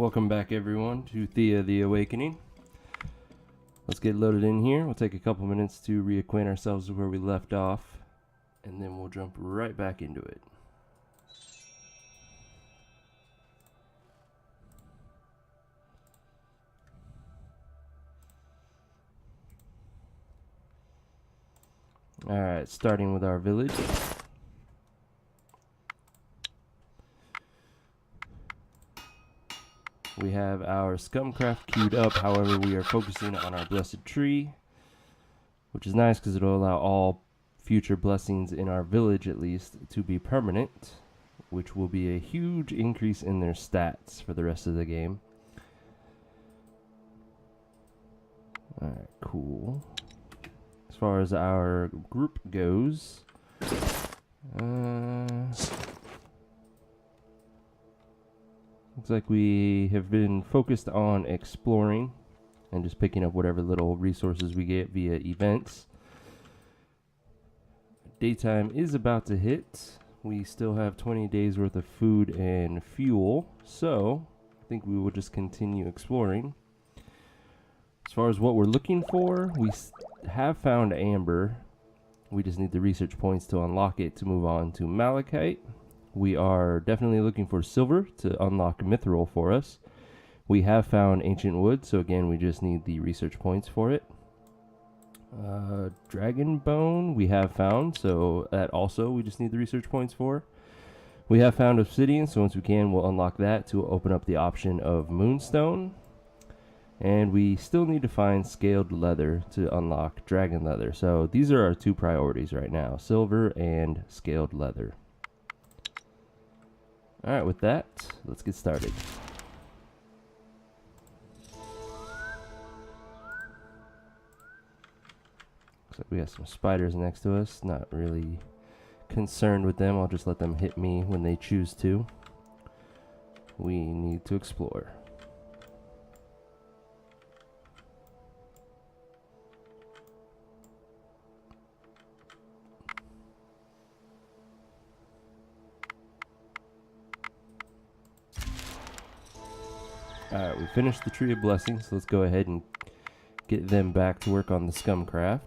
Welcome back everyone to Thea the Awakening. Let's get loaded in here. We'll take a couple minutes to reacquaint ourselves with where we left off, and then we'll jump right back into it. Alright, starting with our village. We have our Scumcraft queued up, however we are focusing on our Blessed Tree, which is nice because it'll allow all future blessings in our village at least to be permanent, which will be a huge increase in their stats for the rest of the game. Alright, cool. As far as our group goes, looks like we have been focused on exploring and just picking up whatever little resources we get via events. Daytime is about to hit. We still have 20 days worth of food and fuel, so I think we will just continue exploring. As far as what we're looking for, we have found amber. We just need the research points to unlock it to move on to malachite. We are definitely looking for silver to unlock mithril for us. We have found ancient wood, so again we just need the research points for it. Dragon bone we have found, so that also we just need the research points for. We have found obsidian, so once we can we'll unlock that to open up the option of moonstone. And we still need to find scaled leather to unlock dragon leather. So these are our two priorities right now, silver and scaled leather. Alright, with that, let's get started. Looks like we got some spiders next to us. Not really concerned with them. I'll just let them hit me when they choose to. We need to explore. Alright, we finished the Tree of Blessings, so let's go ahead and get them back to work on the Scumcraft.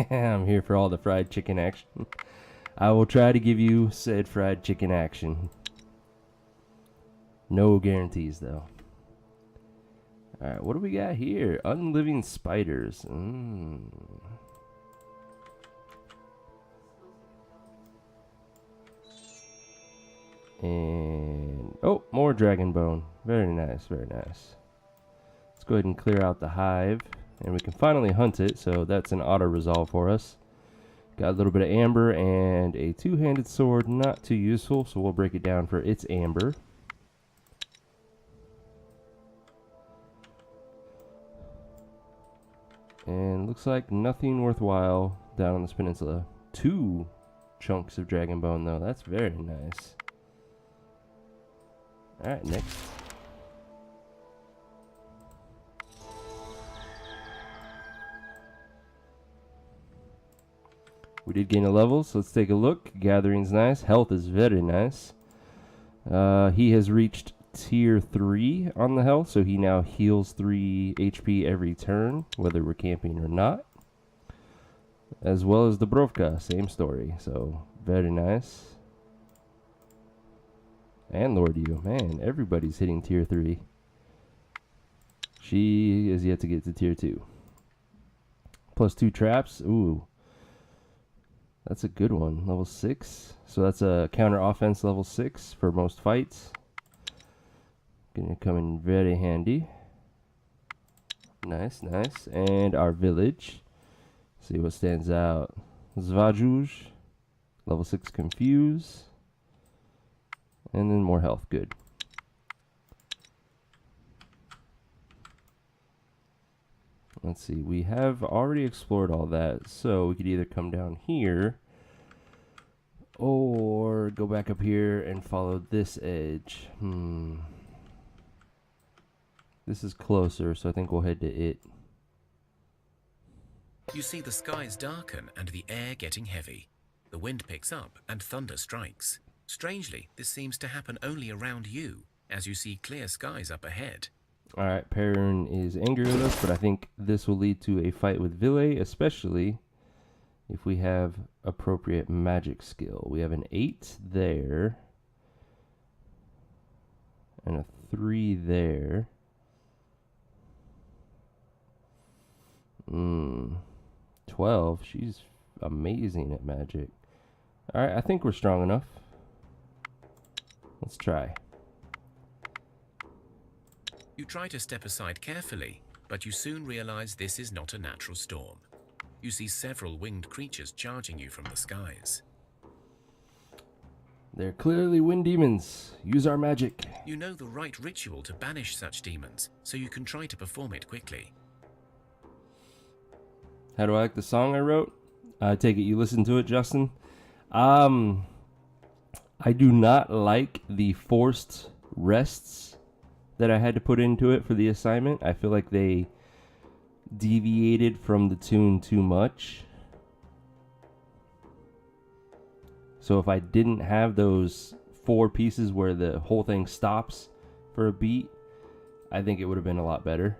I'm here for all the fried chicken action. I will try to give you said fried chicken action. No guarantees, though. Alright, what do we got here? Unliving spiders. And oh, more dragon bone. Very nice, very nice. Let's go ahead and clear out the hive, and we can finally hunt it, so that's an auto resolve for us. Got a little bit of amber and a two-handed sword, not too useful, so we'll break it down for its amber. And looks like nothing worthwhile down on this peninsula. 2 chunks of dragon bone though, that's very nice. Alright, next. We did gain a level, so let's take a look. Gathering's nice. Health is very nice. He has reached tier 3 on the health, so he now heals 3 HP every turn, whether we're camping or not. As well as the Brovka, same story, so very nice. And Lord Yu, man, everybody's hitting tier 3. She is yet to get to tier 2. Plus 2 traps, ooh. That's a good one, level 6. So that's a counter offense level 6 for most fights. Gonna come in very handy. Nice, nice. And our village. See what stands out. Zvajuj, level 6 confuse. And then more health, good. Let's see, we have already explored all that, so we could either come down here or go back up here and follow this edge. This is closer, so I think we'll head to it. You see the skies darken and the air getting heavy. The wind picks up and thunder strikes. Strangely, this seems to happen only around you, as you see clear skies up ahead. Alright, Perrin is angry with us, but I think this will lead to a fight with Ville, especially if we have appropriate magic skill. We have an 8 there, and a 3 there. 12, she's amazing at magic. Alright, I think we're strong enough. Let's try. You try to step aside carefully, but you soon realize this is not a natural storm. You see several winged creatures charging you from the skies. They're clearly wind demons. Use our magic. You know the right ritual to banish such demons, so you can try to perform it quickly. How do I like the song I wrote? I take it you listened to it, Justin. I do not like the forced rests that I had to put into it for the assignment. I feel like they deviated from the tune too much. So if I didn't have those 4 pieces where the whole thing stops for a beat, I think it would have been a lot better.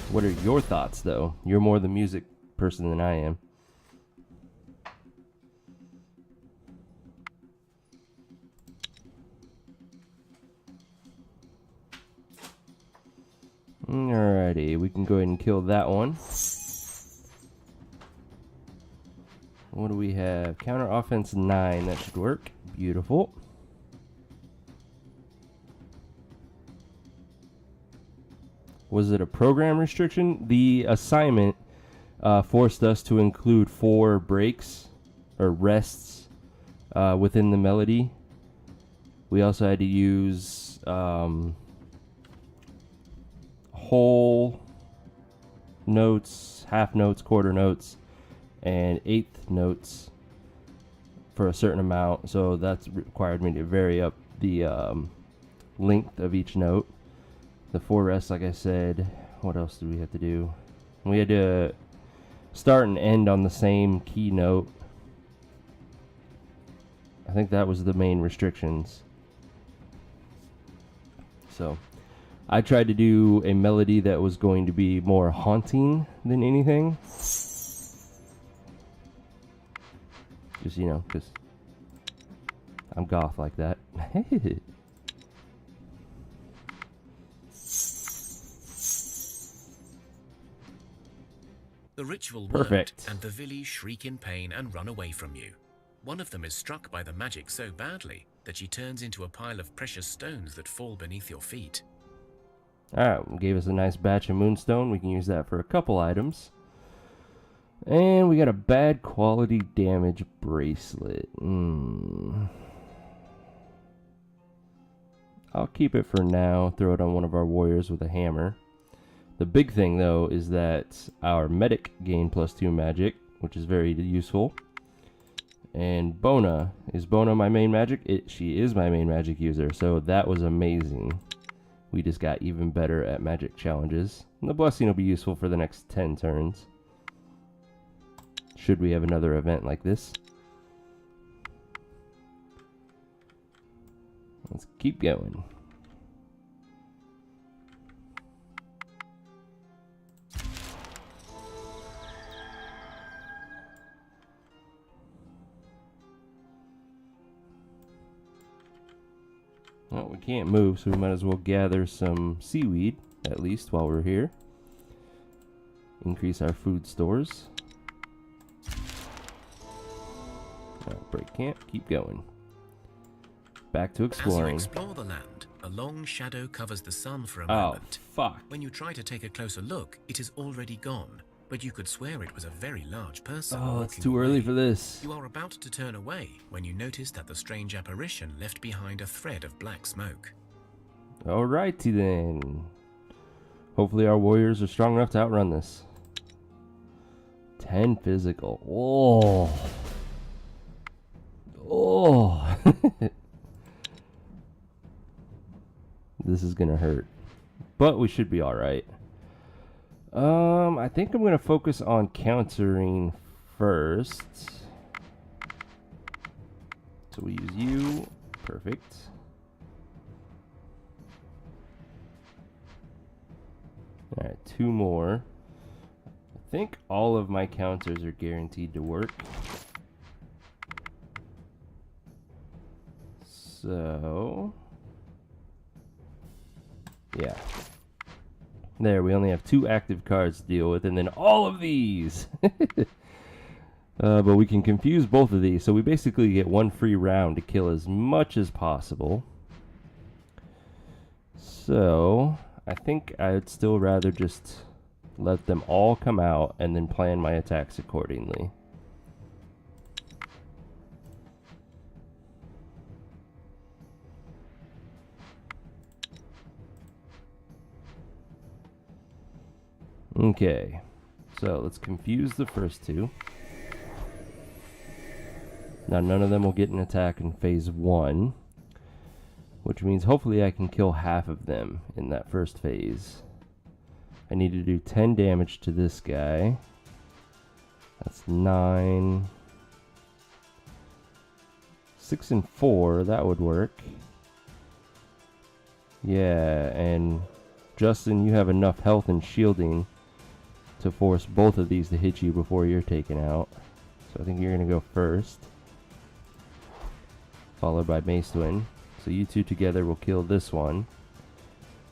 What are your thoughts, though? You're more the music person than I am. Alrighty, we can go ahead and kill that one. What do we have? Counter offense 9, that should work. Beautiful. Was it a program restriction? The assignment forced us to include 4 breaks or rests within the melody. We also had to use whole notes, half notes, quarter notes, and eighth notes for a certain amount. So that's required me to vary up the length of each note. The 4 rests, like I said. What else do we have to do? We had to start and end on the same key note. I think that was the main restrictions. So I tried to do a melody that was going to be more haunting than anything. Just, you know, because I'm goth like that. The ritual Perfect. worked, and the Villi shriek in pain and run away from you. One of them is struck by the magic so badly that she turns into a pile of precious stones that fall beneath your feet. Alright, gave us a nice batch of moonstone. We can use that for a couple items. And we got a bad quality damage bracelet. I'll keep it for now. Throw it on one of our warriors with a hammer. The big thing, though, is that our medic gained +2 magic, which is very useful. And Bona. Is Bona my main magic? She is my main magic user, so that was amazing. We just got even better at magic challenges. And the blessing will be useful for the next 10 turns. Should we have another event like this. Let's keep going. Well, we can't move, so we might as well gather some seaweed, at least, while we're here. Increase our food stores. Break camp, keep going. Back to exploring. As you explore the land, a long shadow covers the sun for a Oh, moment. fuck. When you try to take a closer look, it is already gone, but you could swear it was a very large person. Oh, it's walking too early away. for this. You are about to turn away when you notice that the strange apparition left behind a thread of black smoke. Alrighty then. Hopefully our warriors are strong enough to outrun this. 10 physical. Oh. Oh. This is gonna hurt. But we should be alright. I think I'm going to focus on countering first. So we use you. Perfect. Alright, 2 more. I think all of my counters are guaranteed to work. So... yeah. There, we only have 2 active cards to deal with, and then all of these! But we can confuse both of these, so we basically get 1 free round to kill as much as possible. So, I think I'd still rather just let them all come out and then plan my attacks accordingly. Okay, so let's confuse the first 2. Now none of them will get an attack in phase 1, which means hopefully I can kill half of them in that first phase. I need to do 10 damage to this guy. That's 9. 6 and 4, that would work. Yeah, and Justin, you have enough health and shielding to force both of these to hit you before you're taken out. So I think you're going to go first. Followed by Mace Twin. So you 2 together will kill this one.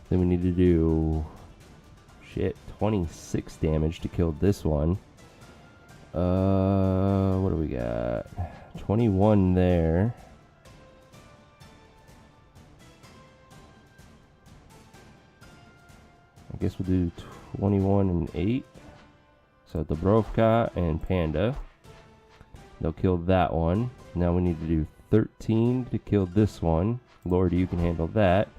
Then we need to do... shit, 26 damage to kill this one. What do we got? 21 there. I guess we'll do 21 and 8. So Dubrovka and Panda. They'll kill that one. Now we need to do 13 to kill this one. Lord, you can handle that.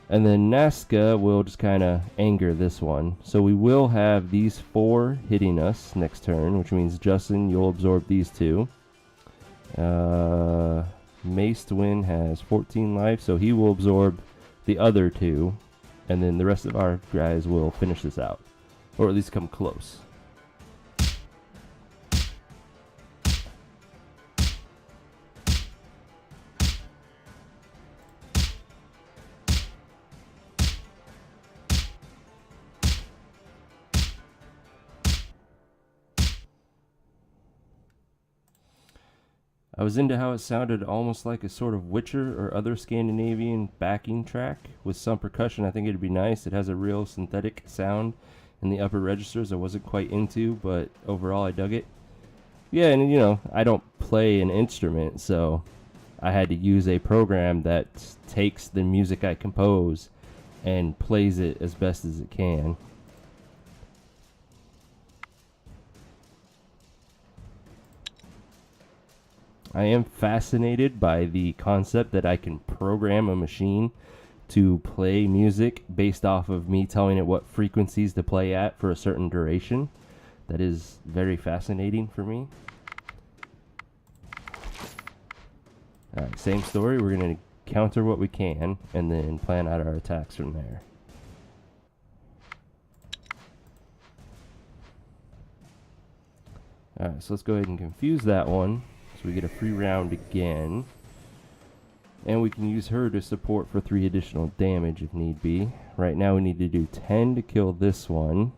And then Nazca will just kind of anger this one. So we will have these 4 hitting us next turn, which means Justin, you'll absorb these 2. Mace Twin has 14 life, so he will absorb the other 2. And then the rest of our guys will finish this out. Or at least come close. I was into how it sounded almost like a sort of Witcher or other Scandinavian backing track with some percussion. I think it'd be nice. It has a real synthetic sound in the upper registers I wasn't quite into, but overall I dug it. Yeah, and you know, I don't play an instrument, so I had to use a program that takes the music I compose and plays it as best as it can. I am fascinated by the concept that I can program a machine to play music based off of me telling it what frequencies to play at for a certain duration. That is very fascinating for me. Alright, same story. We're going to counter what we can and then plan out our attacks from there. Alright, so let's go ahead and confuse that one. So we get a free round again. And we can use her to support for 3 additional damage if need be. Right now we need to do 10 to kill this one,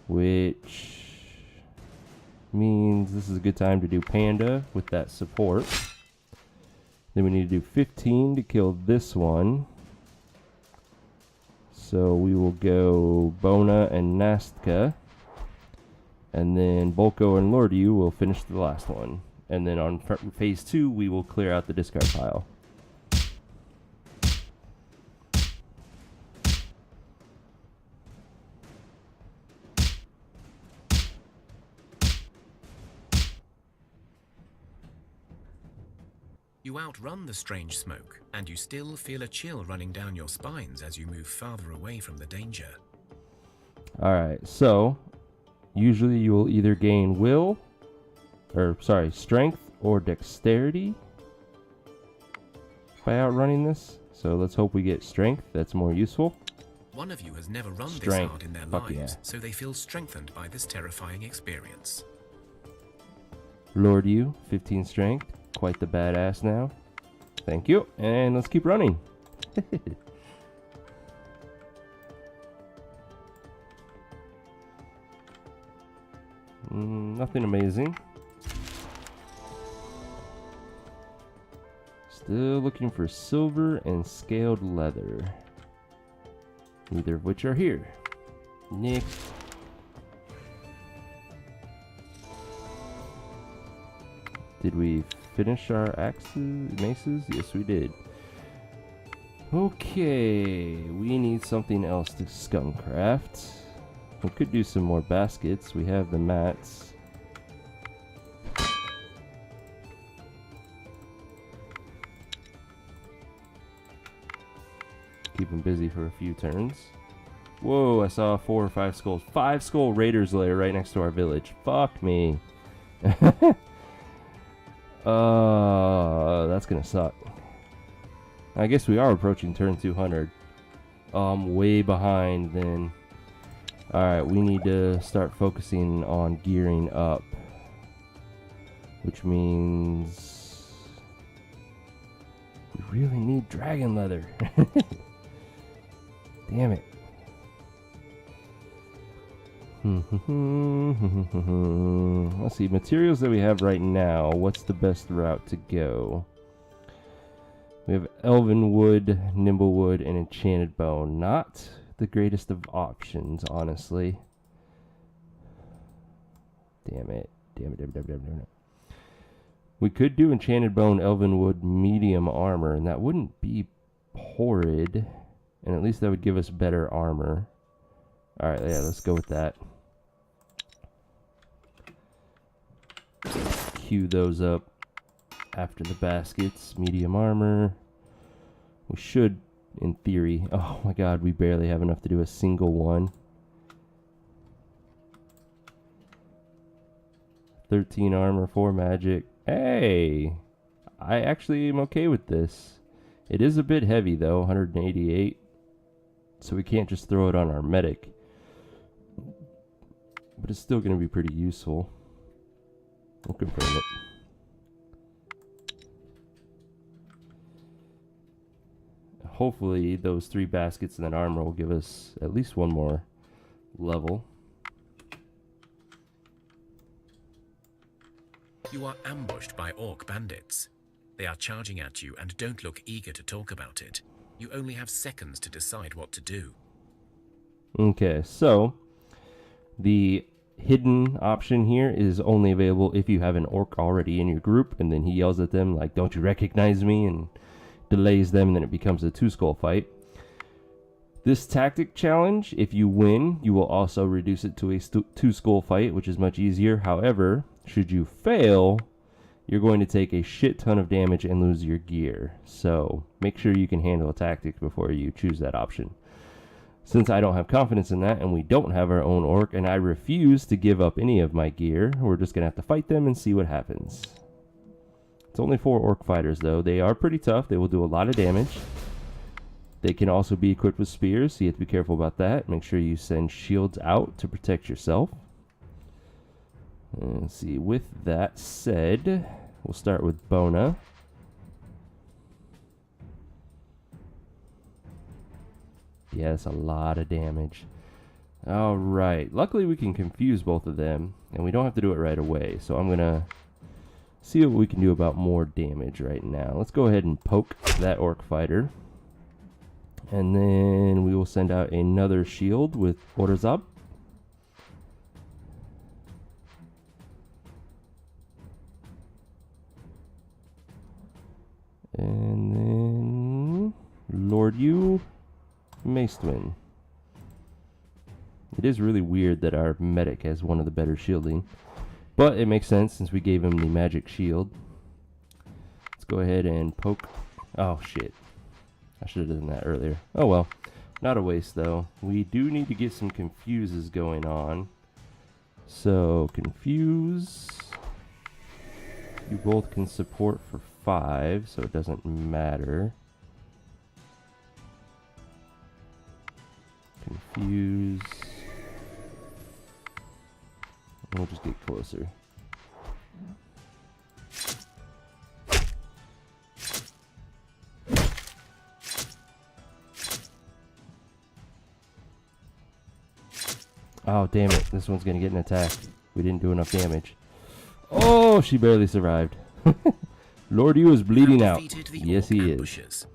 which means this is a good time to do Panda with that support. Then we need to do 15 to kill this one. So we will go Bona and Nastka. And then Bolko and Lordiu will finish the last one. And then on phase 2, we will clear out the discard pile. You outrun the strange smoke, and you still feel a chill running down your spines as you move farther away from the danger. Alright, so usually you will either gain strength or dexterity by outrunning this. So let's hope we get strength. That's more useful. One of you has never run this Strength. hard in their Fuck lives, yeah. so they feel strengthened by this terrifying experience. Lord you, 15 strength. Quite the badass now. Thank you. And let's keep running. Nothing amazing. Still looking for silver and scaled leather. Neither of which are here. Next. Did we finish our axes, maces? Yes, we did. Okay, we need something else to skunkcraft. We could do some more baskets. We have the mats. Keep them busy for a few turns. Whoa, I saw 4 or 5 skulls. 5 skull raiders lair right next to our village. Fuck me. That's gonna suck. I guess we are approaching turn 200. Way behind then. Alright, we need to start focusing on gearing up. Which means we really need dragon leather. Damn it. Let's see, materials that we have right now. What's the best route to go? We have elven wood, nimble wood, and enchanted bone. Not the greatest of options, honestly. Damn it. Damn it. We could do enchanted bone, elven wood, medium armor, and that wouldn't be horrid. And at least that would give us better armor. Alright, yeah, let's go with that. Queue those up after the baskets. Medium armor. We should, in theory. Oh my god, we barely have enough to do a single one. 13 armor, 4 magic. Hey! I actually am okay with this. It is a bit heavy though, 188. So we can't just throw it on our medic. But it's still going to be pretty useful. We'll confirm it. Hopefully those 3 baskets and that armor will give us at least one more level. You are ambushed by orc bandits. They are charging at you and don't look eager to talk about it. You only have seconds to decide what to do. Okay, so the hidden option here is only available if you have an orc already in your group, and then he yells at them like, "Don't you recognize me?" and delays them, and then it becomes a 2-skull fight. This tactic challenge, if you win, you will also reduce it to a 2-skull fight, which is much easier. However, should you fail, you're going to take a shit ton of damage and lose your gear. So make sure you can handle a tactic before you choose that option. Since I don't have confidence in that, and we don't have our own orc, and I refuse to give up any of my gear, we're just going to have to fight them and see what happens. It's only 4 orc fighters, though. They are pretty tough. They will do a lot of damage. They can also be equipped with spears, so you have to be careful about that. Make sure you send shields out to protect yourself. Let's see. With that said, we'll start with Bona. Yeah, that's a lot of damage. Alright. Luckily, we can confuse both of them, and we don't have to do it right away. So I'm going to see what we can do about more damage right now. Let's go ahead and poke that orc fighter. And then we will send out another shield with Orzab. And then Lord you, Macewin. It is really weird that our medic has one of the better shielding, but it makes sense since we gave him the magic shield. Let's go ahead and poke. Oh shit, I should have done that earlier. Oh well, not a waste though. We do need to get some confuses going on. So confuse, you both can support for 5, so it doesn't matter. Infuse. We'll just get closer. Oh, damn it. This one's going to get an attack. We didn't do enough damage. Oh, she barely survived. Lord Yu is bleeding out. Yes, he is.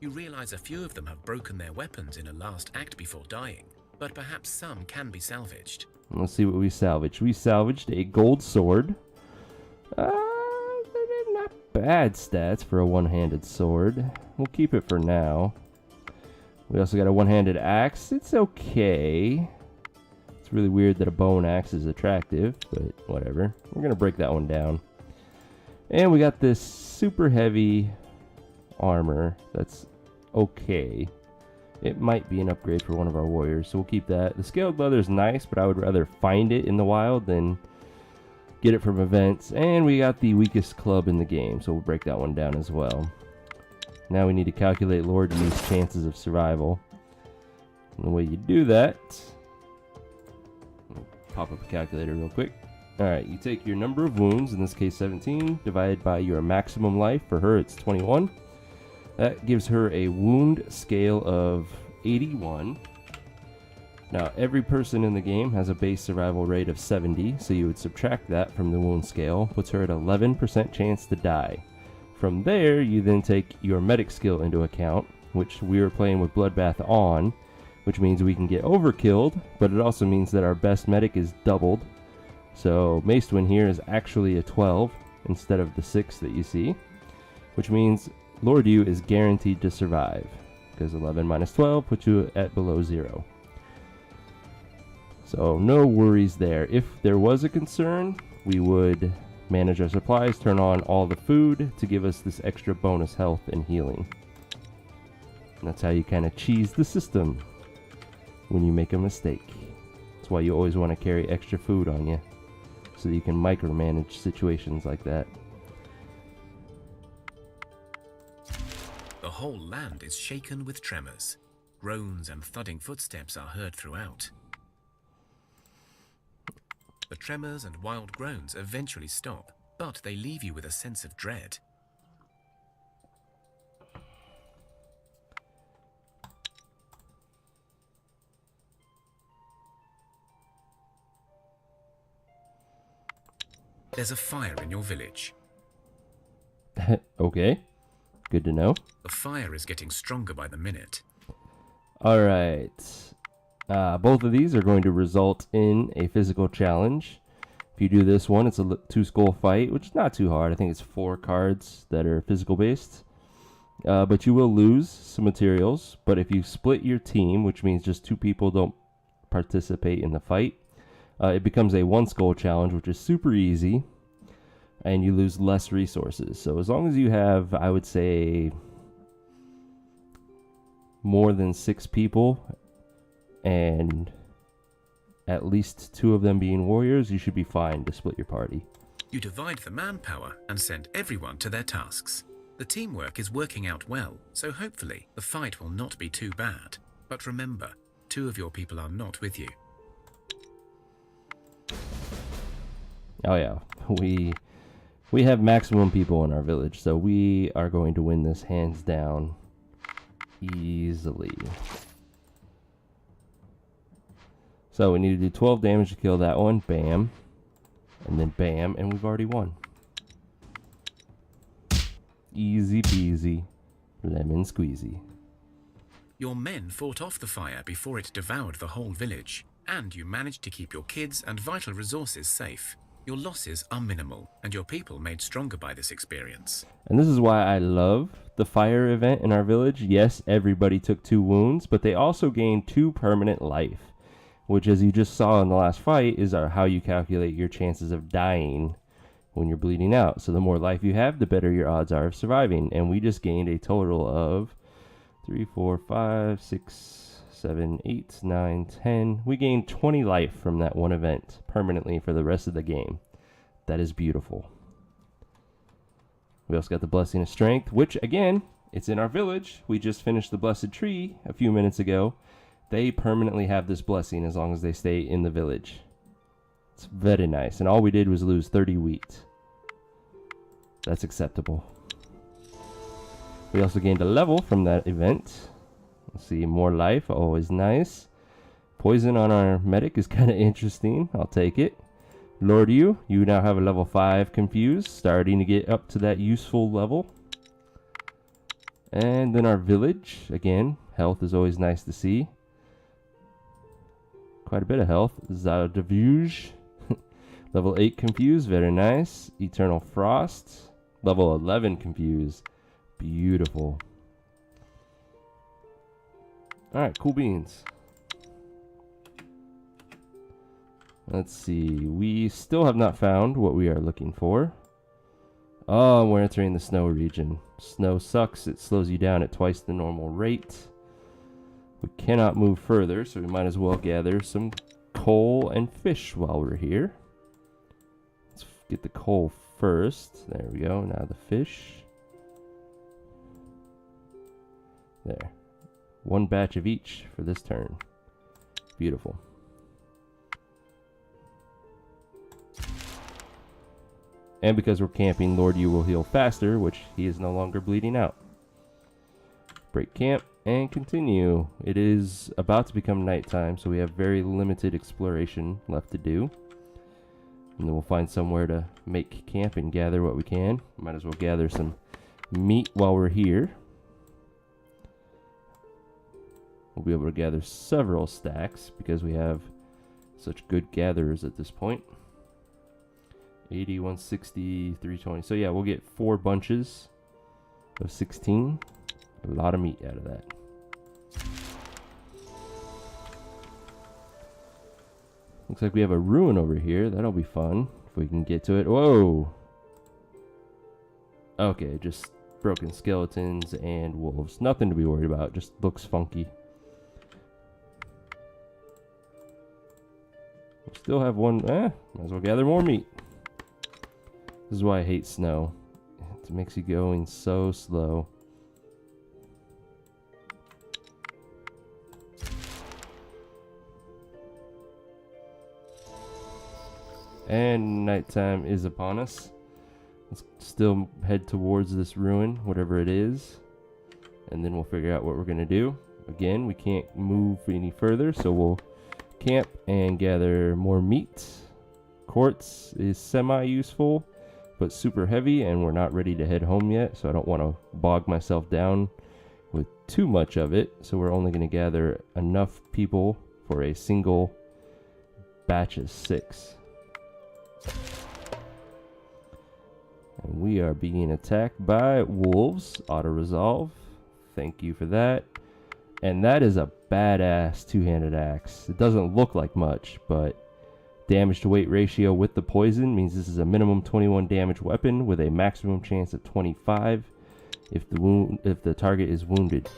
You realize a few of them have broken their weapons in a last act before dying, but perhaps some can be salvaged. Let's see what we salvaged. We salvaged a gold sword. Not bad stats for a one-handed sword. We'll keep it for now. We also got a one-handed axe. It's okay. It's really weird that a bone axe is attractive, but whatever. We're going to break that one down. And we got this super heavy armor that's okay. It might be an upgrade for one of our warriors, so we'll keep that. The scaled leather is nice, but I would rather find it in the wild than get it from events. And we got the weakest club in the game, so we'll break that one down as well. Now we need to calculate Lord Yu's chances of survival. And the way you do that... Pop up a calculator real quick. Alright, you take your number of wounds, in this case 17, divided by your maximum life. For her, it's 21. That gives her a wound scale of 81. Now, every person in the game has a base survival rate of 70, so you would subtract that from the wound scale, puts her at 11% chance to die. From there, you then take your medic skill into account, which we are playing with Bloodbath on, which means we can get overkilled, but it also means that our best medic is doubled. So Macewin here is actually a 12 instead of the 6 that you see, which means Lord Yu is guaranteed to survive, because 11 minus 12 puts you at below 0. So no worries there. If there was a concern, we would manage our supplies, turn on all the food to give us this extra bonus health and healing. And that's how you kind of cheese the system when you make a mistake. That's why you always want to carry extra food on you, so that you can micromanage situations like that. The whole land is shaken with tremors. Groans and thudding footsteps are heard throughout. The tremors and wild groans eventually stop, but they leave you with a sense of dread. There's a fire in your village. Okay. Good to know. The fire is getting stronger by the minute. Alright. Both of these are going to result in a physical challenge. If you do this one, it's a 2-skull fight, which is not too hard. I think it's 4 cards that are physical based. But you will lose some materials. But if you split your team, which means just 2 people don't participate in the fight, it becomes a 1-skull challenge, which is super easy. And you lose less resources. So as long as you have, I would say, more than 6 people, and at least 2 of them being warriors, you should be fine to split your party. You divide the manpower and send everyone to their tasks. The teamwork is working out well, so hopefully the fight will not be too bad. But remember, 2 of your people are not with you. Oh yeah, we have maximum people in our village, so we are going to win this hands down easily. So we need to do 12 damage to kill that one. Bam. And then bam, and we've already won. Easy peasy, lemon squeezy. Your men fought off the fire before it devoured the whole village, and you managed to keep your kids and vital resources safe. Your losses are minimal, and your people made stronger by this experience. And this is why I love the fire event in our village. Yes, everybody took 2 wounds, but they also gained 2 permanent life, which, as you just saw in the last fight, is how you calculate your chances of dying when you're bleeding out. So the more life you have, the better your odds are of surviving. And we just gained a total of 3, 4, 5, 6, 7, 8, 9, 10. We gained 20 life from that one event permanently for the rest of the game. That is beautiful. We also got the Blessing of Strength, which, again, it's in our village. We just finished the Blessed Tree a few minutes ago, they permanently have this blessing as long as they stay in the village. It's very nice. And all we did was lose 30 wheat. That's acceptable. We also gained a level from that event. Let's see, more life, always nice. Poison on our medic is kind of interesting. I'll take it. Lord, you now have a level 5 confused, starting to get up to that useful level. And then our village, again, health is always nice to see. Quite a bit of health. Zardavuge, level 8 confused, very nice. Eternal Frost, level 11 confused, beautiful. Alright, cool beans. Let's see, we still have not found what we are looking for. Oh, we're entering the snow region. Snow sucks, it slows you down at twice the normal rate. We cannot move further, so we might as well gather some coal and fish while we're here. Let's get the coal first. There we go, now the fish. There. One batch of each for this turn. Beautiful. And because we're camping, Lord, you will heal faster, which he is no longer bleeding out. Break camp and continue. It is about to become nighttime, so we have very limited exploration left to do. And then we'll find somewhere to make camp and gather what we can. Might as well gather some meat while we're here. We'll be able to gather several stacks because we have such good gatherers at this point. 80, 160, 320. So yeah, we'll get 4 bunches of 16. A lot of meat out of that. Looks like we have a ruin over here. That'll be fun if we can get to it. Whoa! Okay, just broken skeletons and wolves. Nothing to be worried about. Just looks funky. We still have one. Might as well gather more meat. This is why I hate snow. It makes you going so slow. And nighttime is upon us. Let's still head towards this ruin, whatever it is. And then we'll figure out what we're going to do. Again, we can't move any further, so we'll camp and gather more meat. Quartz is semi-useful, but super heavy, and we're not ready to head home yet, so I don't want to bog myself down with too much of it. So we're only going to gather enough people for a single batch of 6. And we are being attacked by wolves. Auto-resolve. Thank you for that. And that is a badass two-handed axe. It doesn't look like much, but damage to weight ratio with the poison means this is a minimum 21 damage weapon with a maximum chance of 25 if the target is wounded.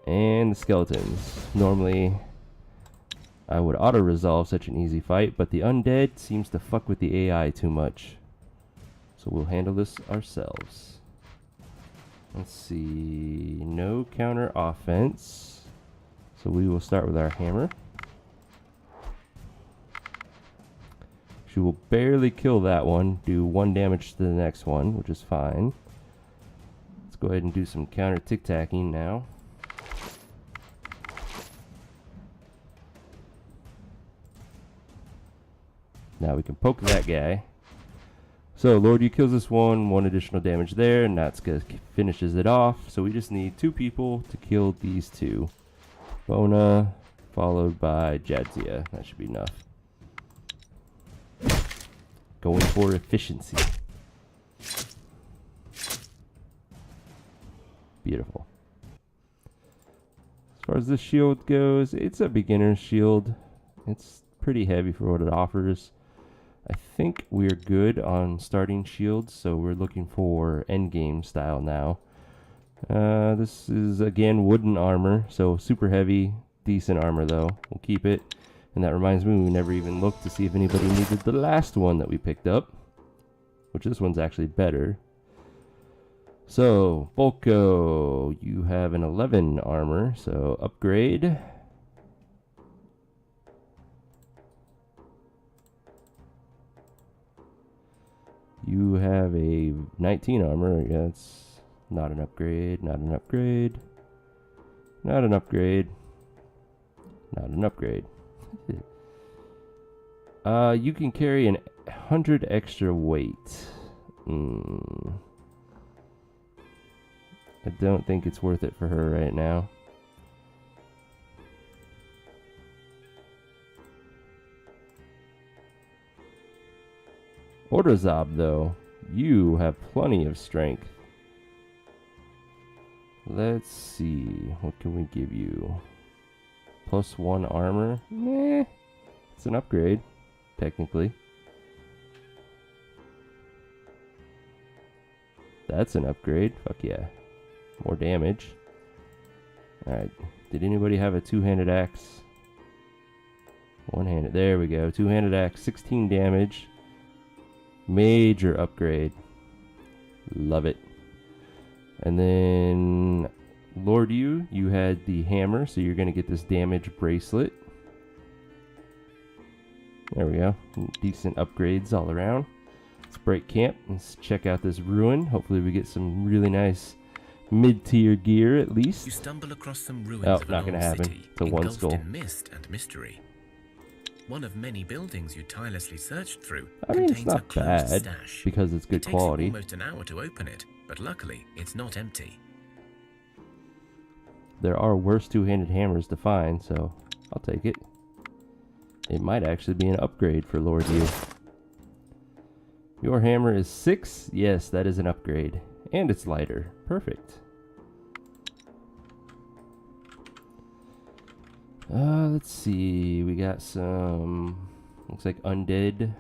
And the skeletons. Normally I would auto-resolve such an easy fight, but the undead seems to fuck with the AI too much. So we'll handle this ourselves. Let's see. No counter offense. So we will start with our hammer. She will barely kill that one. Do 1 damage to the next one, which is fine. Let's go ahead and do some counter tic-tacking now. Now we can poke that guy. So Lord, you kills this one, 1 additional damage there, and that's good. Finishes it off. So we just need 2 people to kill these 2. Bona, followed by Jadzia. That should be enough. Going for efficiency. Beautiful. As far as this shield goes, it's a beginner's shield. It's pretty heavy for what it offers. I think we're good on starting shields, so we're looking for endgame style now. This is, again, wooden armor, so super heavy, decent armor though. We'll keep it. And that reminds me, we never even looked to see if anybody needed the last one that we picked up, which this one's actually better. So, Volko, you have an 11 armor, so upgrade. You have a 19 armor. Yeah, that's not an upgrade, not an upgrade, not an upgrade, not an upgrade. You can carry 100 extra weight. I don't think it's worth it for her right now. Ordezob, though, you have plenty of strength. Let's see, what can we give you? +1 armor? Meh, it's an upgrade, technically. That's an upgrade, fuck yeah. More damage. Alright, did anybody have a two-handed axe? One-handed, there we go. Two-handed axe, 16 damage. Major upgrade. Love it. And then Lord you had the hammer, so you're going to get this damage bracelet. There we go. Decent upgrades all around. Let's break camp. Let's check out this ruin. Hopefully we get some really nice mid-tier gear at least. You stumble across some ruins Oh, of not an gonna old happen. city, It's a one engulfed skull. in mist and mystery. One of many buildings you tirelessly searched through I mean, it's contains a not closed bad stash. because it's good It takes you quality. almost an hour to open it, but luckily it's not empty. There are worse two-handed hammers to find, so I'll take it. It might actually be an upgrade for Lord you. Your hammer is 6. Yes, that is an upgrade. And it's lighter. Perfect. Let's see. We got some, looks like undead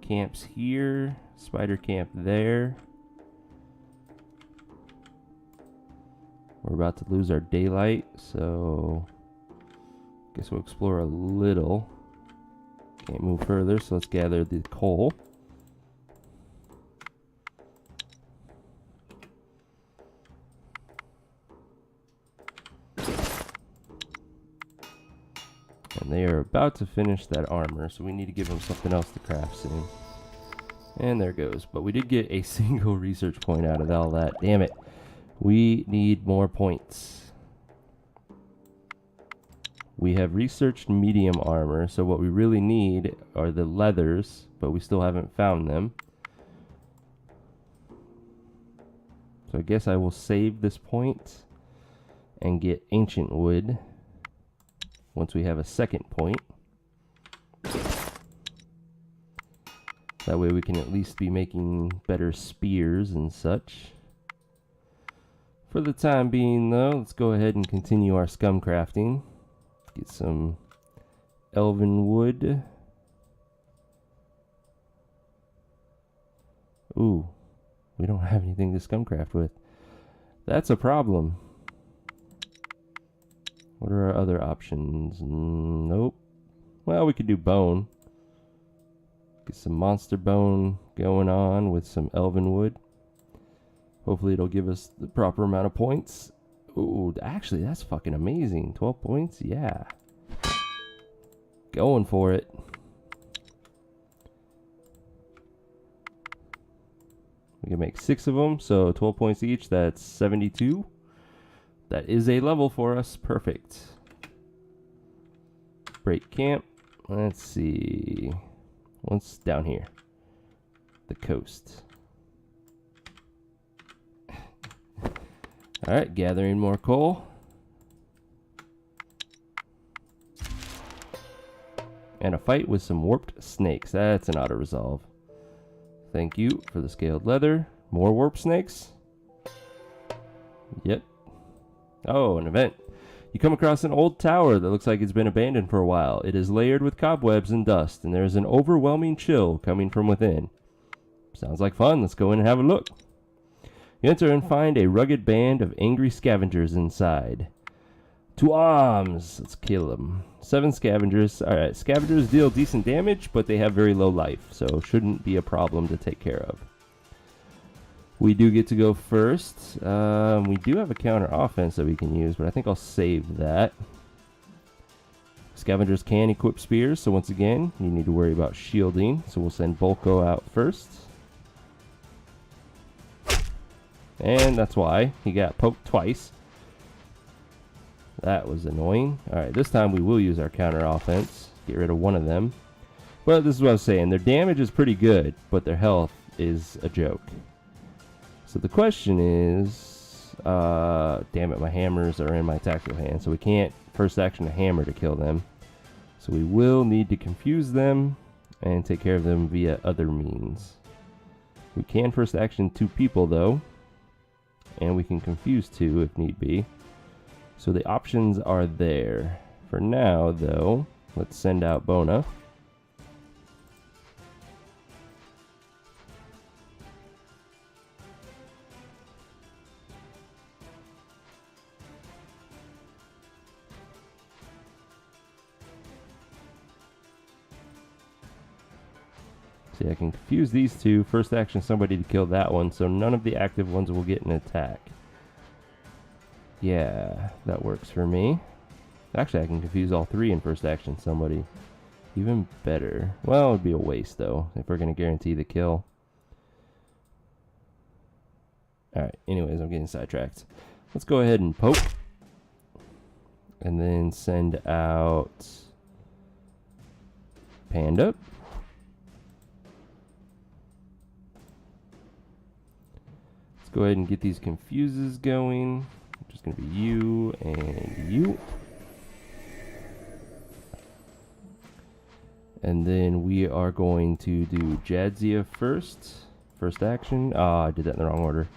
camps here. Spider camp there. We're about to lose our daylight, so guess we'll explore a little. Can't move further, so let's gather the coal. And they are about to finish that armor, so we need to give them something else to craft soon. And there goes. But we did get a single research point out of all that. Damn it. We need more points. We have researched medium armor, so what we really need are the leathers, but we still haven't found them. So I guess I will save this point and get ancient wood once we have a second point. That way we can at least be making better spears and such. For the time being though, let's go ahead and continue our scum crafting. Get some elven wood. Ooh, we don't have anything to scum craft with. That's a problem. What are our other options? Nope. Well, we could do bone. Get some monster bone going on with some elven wood. Hopefully it'll give us the proper amount of points. Ooh, actually that's fucking amazing. 12 points? Yeah. Going for it. We can make 6 of them, so 12 points each. That's 72. That is a level for us. Perfect. Break camp. Let's see. What's down here? The coast. Alright, gathering more coal. And a fight with some warped snakes. That's an auto-resolve. Thank you for the scaled leather. More warped snakes? Yep. Oh, an event. You come across an old tower that looks like it's been abandoned for a while. It is layered with cobwebs and dust, and there is an overwhelming chill coming from within. Sounds like fun. Let's go in and have a look. You enter and find a rugged band of angry scavengers inside. To arms! Let's kill them. 7 scavengers. Alright, scavengers deal decent damage, but they have very low life, so shouldn't be a problem to take care of. We do get to go first. We do have a counter offense that we can use, but I think I'll save that. Scavengers can equip spears, so once again, you need to worry about shielding. So we'll send Bolko out first. And that's why he got poked twice. That was annoying. Alright, this time we will use our counter offense. Get rid of one of them. But this is what I was saying. Their damage is pretty good, but their health is a joke. So the question is... damn it, my hammers are in my tactical hand, so we can't first action a hammer to kill them. So we will need to confuse them and take care of them via other means. We can first action 2 people though, and we can confuse 2 if need be. So the options are there. For now though, let's send out Bona. See, I can confuse these 2. First action somebody to kill that one, so none of the active ones will get an attack. Yeah, that works for me. Actually, I can confuse all 3 in first action somebody. Even better. Well, it would be a waste, though, if we're going to guarantee the kill. Alright, anyways, I'm getting sidetracked. Let's go ahead and poke. And then send out... Panda. Let's go ahead and get these confuses going. Just going to be you and you. And then we are going to do Jadzia first. First action. Ah, I did that in the wrong order.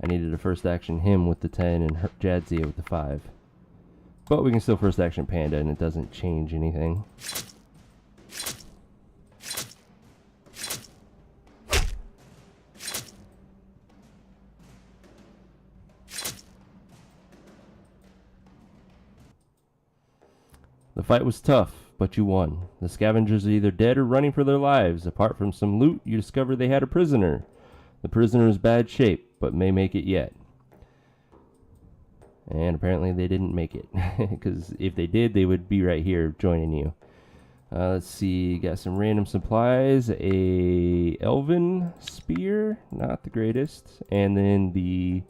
I needed to first action him with the 10 and Jadzia with the 5. But we can still first action Panda and it doesn't change anything. The fight was tough, but you won. The scavengers are either dead or running for their lives. Apart from some loot, you discover they had a prisoner. The prisoner is bad shape, but may make it yet. And apparently they didn't make it, because if they did, they would be right here joining you. Let's see, got some random supplies. A elven spear, not the greatest. And then the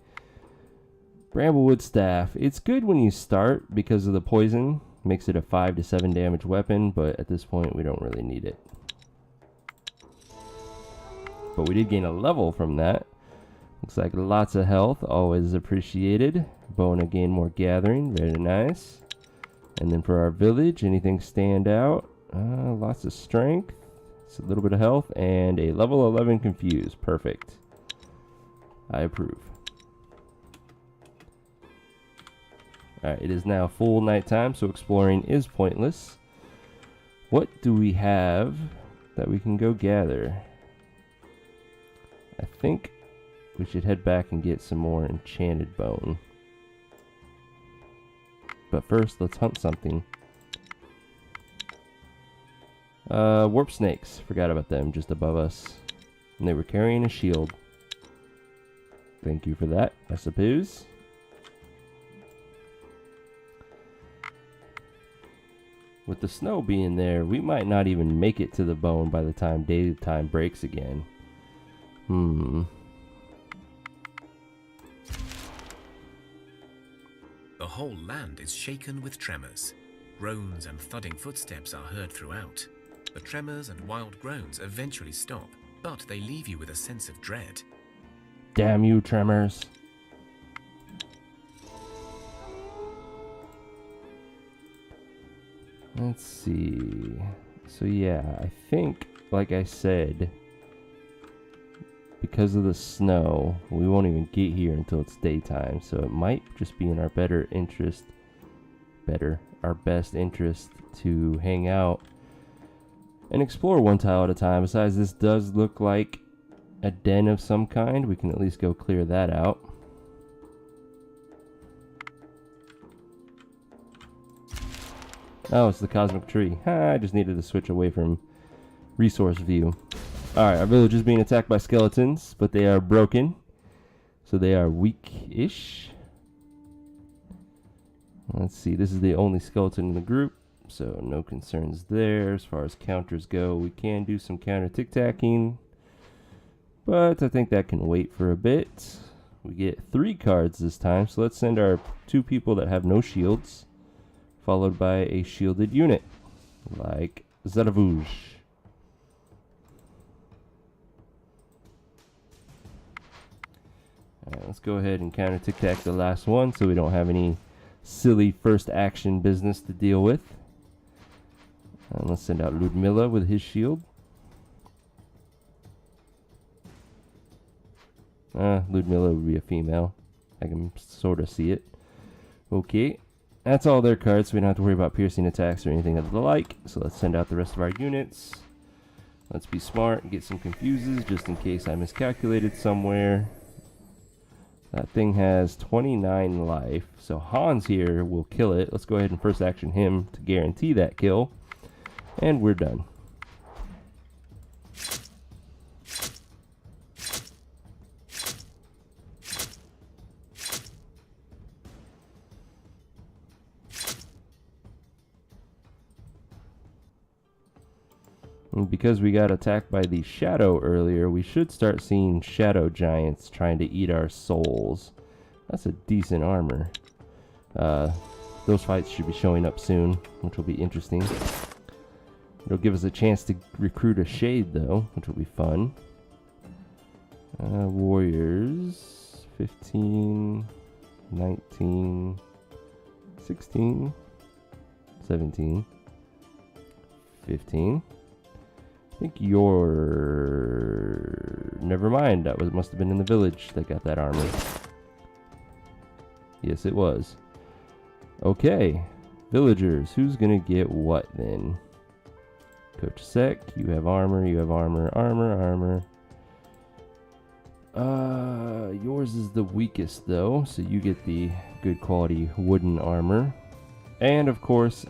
bramblewood staff. It's good when you start because of the poison. Makes it a 5 to 7 damage weapon, but at this point we don't really need it. But we did gain a level from that. Looks like lots of health, always appreciated. Bona gain more gathering, very nice. And then for our village, anything stand out? Lots of strength, it's a little bit of health, and a level 11 confuse. Perfect. I approve. Alright, it is now full nighttime, so exploring is pointless. What do we have that we can go gather? I think we should head back and get some more enchanted bone. But first, let's hunt something. Warp snakes. Forgot about them, just above us. And they were carrying a shield. Thank you for that, I suppose. With the snow being there, we might not even make it to the bone by the time daytime breaks again. The whole land is shaken with tremors. Groans and thudding footsteps are heard throughout. The tremors and wild groans eventually stop, but they leave you with a sense of dread. Damn you, tremors. Let's see. So yeah, I think, like I said, because of the snow, we won't even get here until it's daytime. So it might just be in our our best interest to hang out and explore one tile at a time. Besides, this does look like a den of some kind. We can at least go clear that out. Oh, it's the cosmic tree. I just needed to switch away from resource view. Alright, our village is being attacked by skeletons, but they are broken. So they are weak-ish. Let's see, this is the only skeleton in the group, so no concerns there. As far as counters go, we can do some counter tic-tacking, but I think that can wait for a bit. We get 3 cards this time, so let's send our 2 people that have no shields, followed by a shielded unit, like Zaravuj. Alright, let's go ahead and counter tic-tac the last one so we don't have any silly first action business to deal with. And let's send out Ludmilla with his shield. Ludmilla would be a female. I can sort of see it. Okay, that's all their cards, so we don't have to worry about piercing attacks or anything of the like. So let's send out the rest of our units. Let's be smart and get some confuses just in case I miscalculated somewhere. That thing has 29 life, so Hans here will kill it. Let's go ahead and first action him to guarantee that kill. And we're done. And because we got attacked by the shadow earlier, we should start seeing shadow giants trying to eat our souls. That's a decent armor. Those fights should be showing up soon, which will be interesting. It'll give us a chance to recruit a shade though, which will be fun. Warriors, 15, 19, 16, 17, 15. I think you're... Never mind, that must have been in the village that got that armor. Yes, it was. Okay, villagers, who's gonna get what then? Coach Sec, you have armor, armor. Yours is the weakest though, so you get the good quality wooden armor. And of course,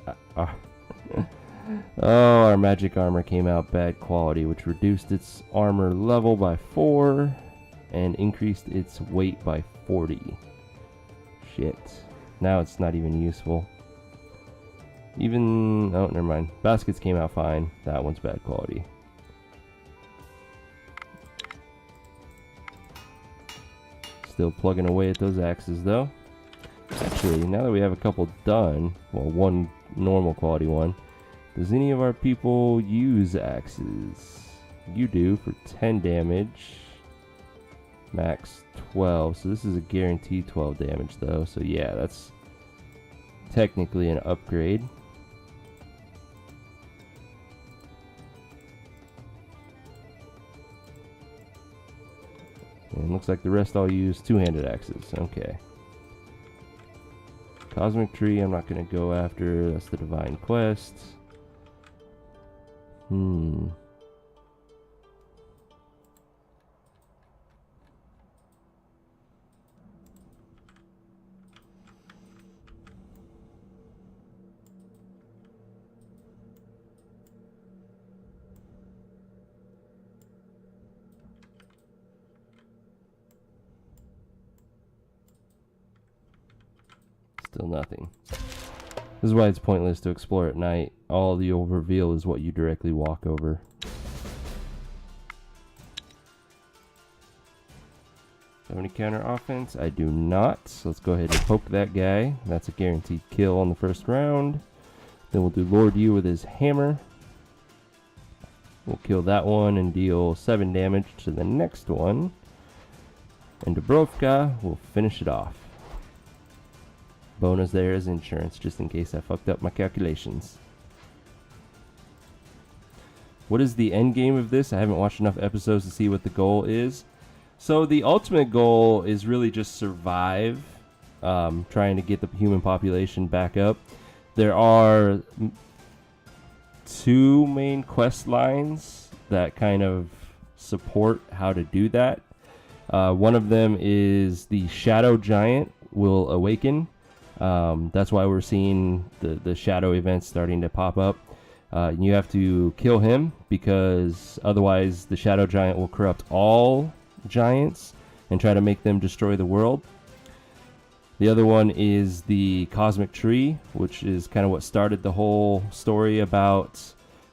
our magic armor came out bad quality, which reduced its armor level by 4 and increased its weight by 40. Shit. Now it's not even useful. Oh, never mind. Baskets came out fine. That one's bad quality. Still plugging away at those axes though. Actually, now that we have a couple done, well, one normal quality one, does any of our people use axes? You do for 10 damage. Max 12. So this is a guaranteed 12 damage though. So yeah, that's technically an upgrade. And looks like the rest all use two-handed axes. Okay. Cosmic Tree I'm not going to go after. That's the Divine Quest. Still nothing. This is why it's pointless to explore at night. All you'll reveal is what you directly walk over. Have any counter offense? I do not. So let's go ahead and poke that guy. That's a guaranteed kill on the first round. Then we'll do Lord Yu with his hammer. We'll kill that one and deal 7 damage to the next one. And Dubrovka will finish it off. Bonus there is insurance, just in case I fucked up my calculations. What is the end game of this? I haven't watched enough episodes to see what the goal is. So the ultimate goal is really just survive, trying to get the human population back up. There are 2 main quest lines that kind of support how to do that. One of them is the Shadow Giant will awaken. That's why we're seeing the shadow events starting to pop up. You have to kill him because otherwise the shadow giant will corrupt all giants, and try to make them destroy the world. The other one is the Cosmic Tree, which is kind of what started the whole story about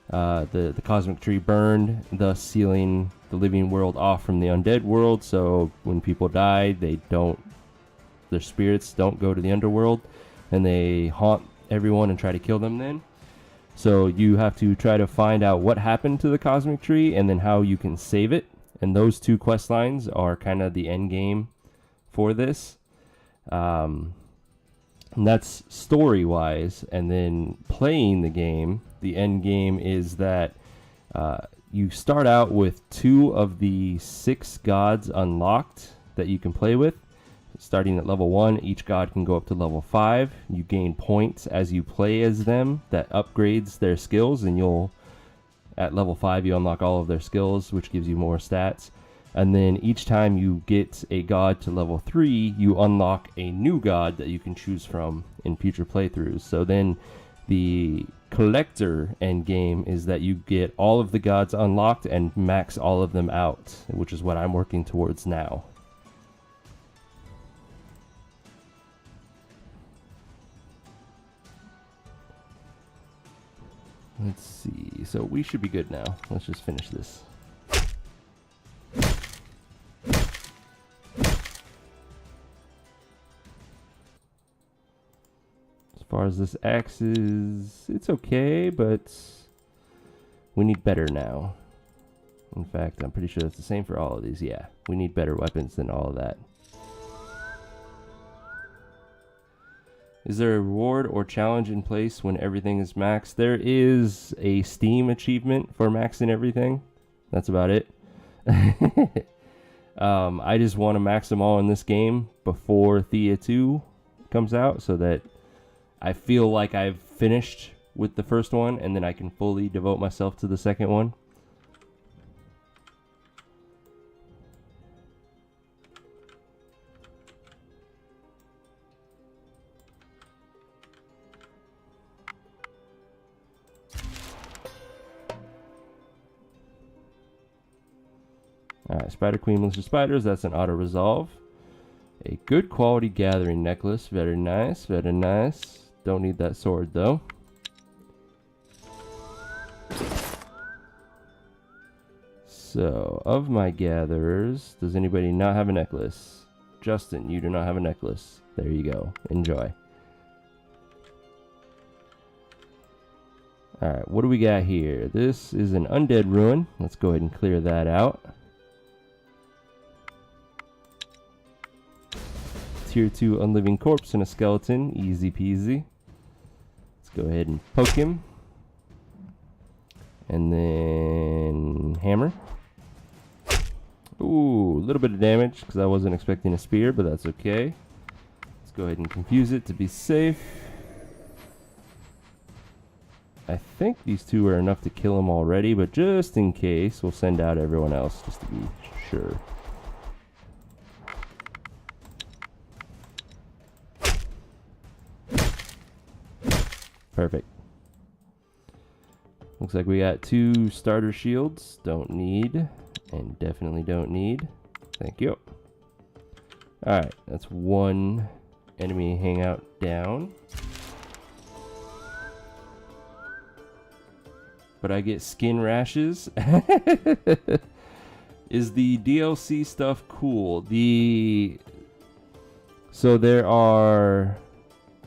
the Cosmic Tree burned, thus sealing the living world off from the undead world. So when people die, their spirits don't go to the underworld, and they haunt everyone and try to kill them then. So you have to try to find out what happened to the Cosmic Tree and then how you can save it. And those two quest lines are kind of the end game for this. And that's story-wise. And then playing the game, the end game is that you start out with 2 of the 6 gods unlocked that you can play with. Starting at level 1, each god can go up to level 5. You gain points as you play as them that upgrades their skills, and at level 5 you unlock all of their skills, which gives you more stats. And then each time you get a god to level 3, you unlock a new god that you can choose from in future playthroughs. So then the collector end game is that you get all of the gods unlocked and max all of them out, which is what I'm working towards now. Let's see. So we should be good now. Let's just finish this. As far as this axe is, it's okay, but we need better now. In fact, I'm pretty sure that's the same for all of these. Yeah, we need better weapons than all of that. Is there a reward or challenge in place when everything is maxed? There is a Steam achievement for maxing everything. That's about it. I just want to max them all in this game before Thea 2 comes out, so that I feel like I've finished with the first one, and then I can fully devote myself to the second one. Alright, Spider Queen, Militia Spiders, that's an auto resolve. A good quality gathering necklace, very nice, very nice. Don't need that sword though. So, of my gatherers, does anybody not have a necklace? Justin, you do not have a necklace. There you go, enjoy. Alright, what do we got here? This is an undead ruin. Let's go ahead and clear that out. Tier 2 unliving corpse and a skeleton, easy peasy. Let's go ahead and poke him. And then hammer. Ooh, a little bit of damage because I wasn't expecting a spear, but that's okay. Let's go ahead and confuse it to be safe. I think these 2 are enough to kill him already, but just in case, we'll send out everyone else just to be sure. Perfect. Looks like we got 2 starter shields. Don't need, and definitely don't need. Thank you. Alright, that's 1 enemy hangout down. But I get skin rashes. Is the DLC stuff cool? So there are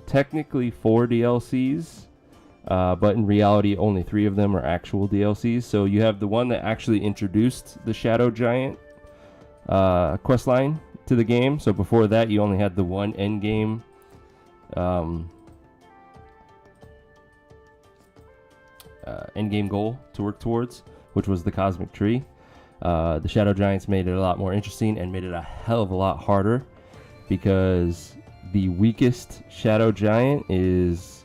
technically 4 DLCs, but in reality only 3 of them are actual DLCs. So you have the one that actually introduced the Shadow Giant questline to the game. So before that you only had the one endgame endgame goal to work towards, which was the Cosmic Tree. The Shadow Giants made it a lot more interesting and made it a hell of a lot harder, because the weakest Shadow Giant is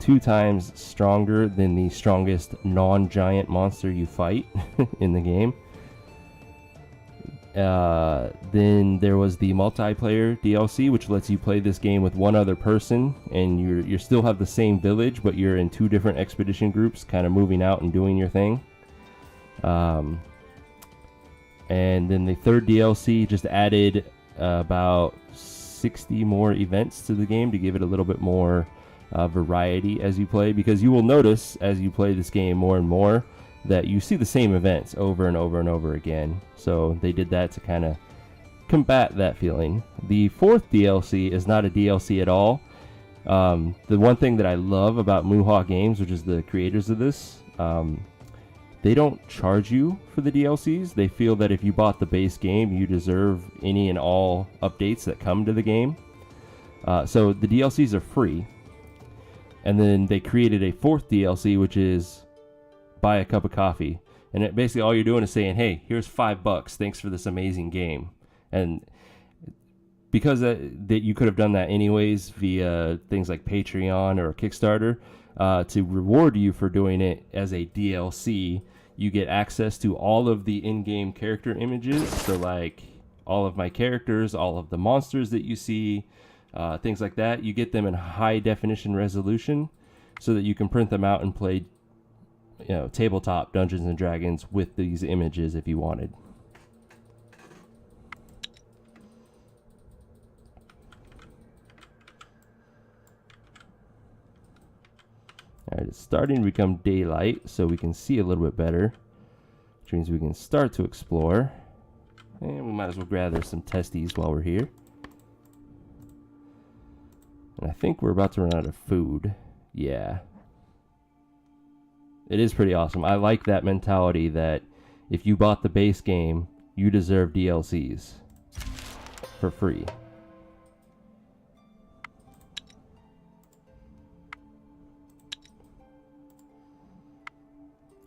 2 times stronger than the strongest non-giant monster you fight in the game. Then there was the multiplayer DLC, which lets you play this game with 1 other person, and you still have the same village, but you're in 2 different expedition groups, kind of moving out and doing your thing. And then the third DLC just added about 60 more events to the game to give it a little bit more variety as you play, because you will notice as you play this game more and more that you see the same events over and over and over again. So they did that to kind of combat that feeling. The fourth DLC is not a DLC at all. The one thing that I love about Muha Games, which is the creators of this, they don't charge you for the DLCs. They feel that if you bought the base game, you deserve any and all updates that come to the game. So the DLCs are free. And then they created a fourth DLC, which is buy a cup of coffee. And basically all you're doing is saying, hey, here's $5. Thanks for this amazing game. And because that you could have done that anyways via things like Patreon or Kickstarter, to reward you for doing it as a DLC, you get access to all of the in-game character images. So like all of my characters, all of the monsters that you see, things like that. You get them in high definition resolution so that you can print them out and play, tabletop Dungeons and Dragons with these images if you wanted. Alright, it's starting to become daylight, so we can see a little bit better, which means we can start to explore. And we might as well gather some testes while we're here. And I think we're about to run out of food. Yeah. It is pretty awesome. I like that mentality that if you bought the base game, you deserve DLCs for free.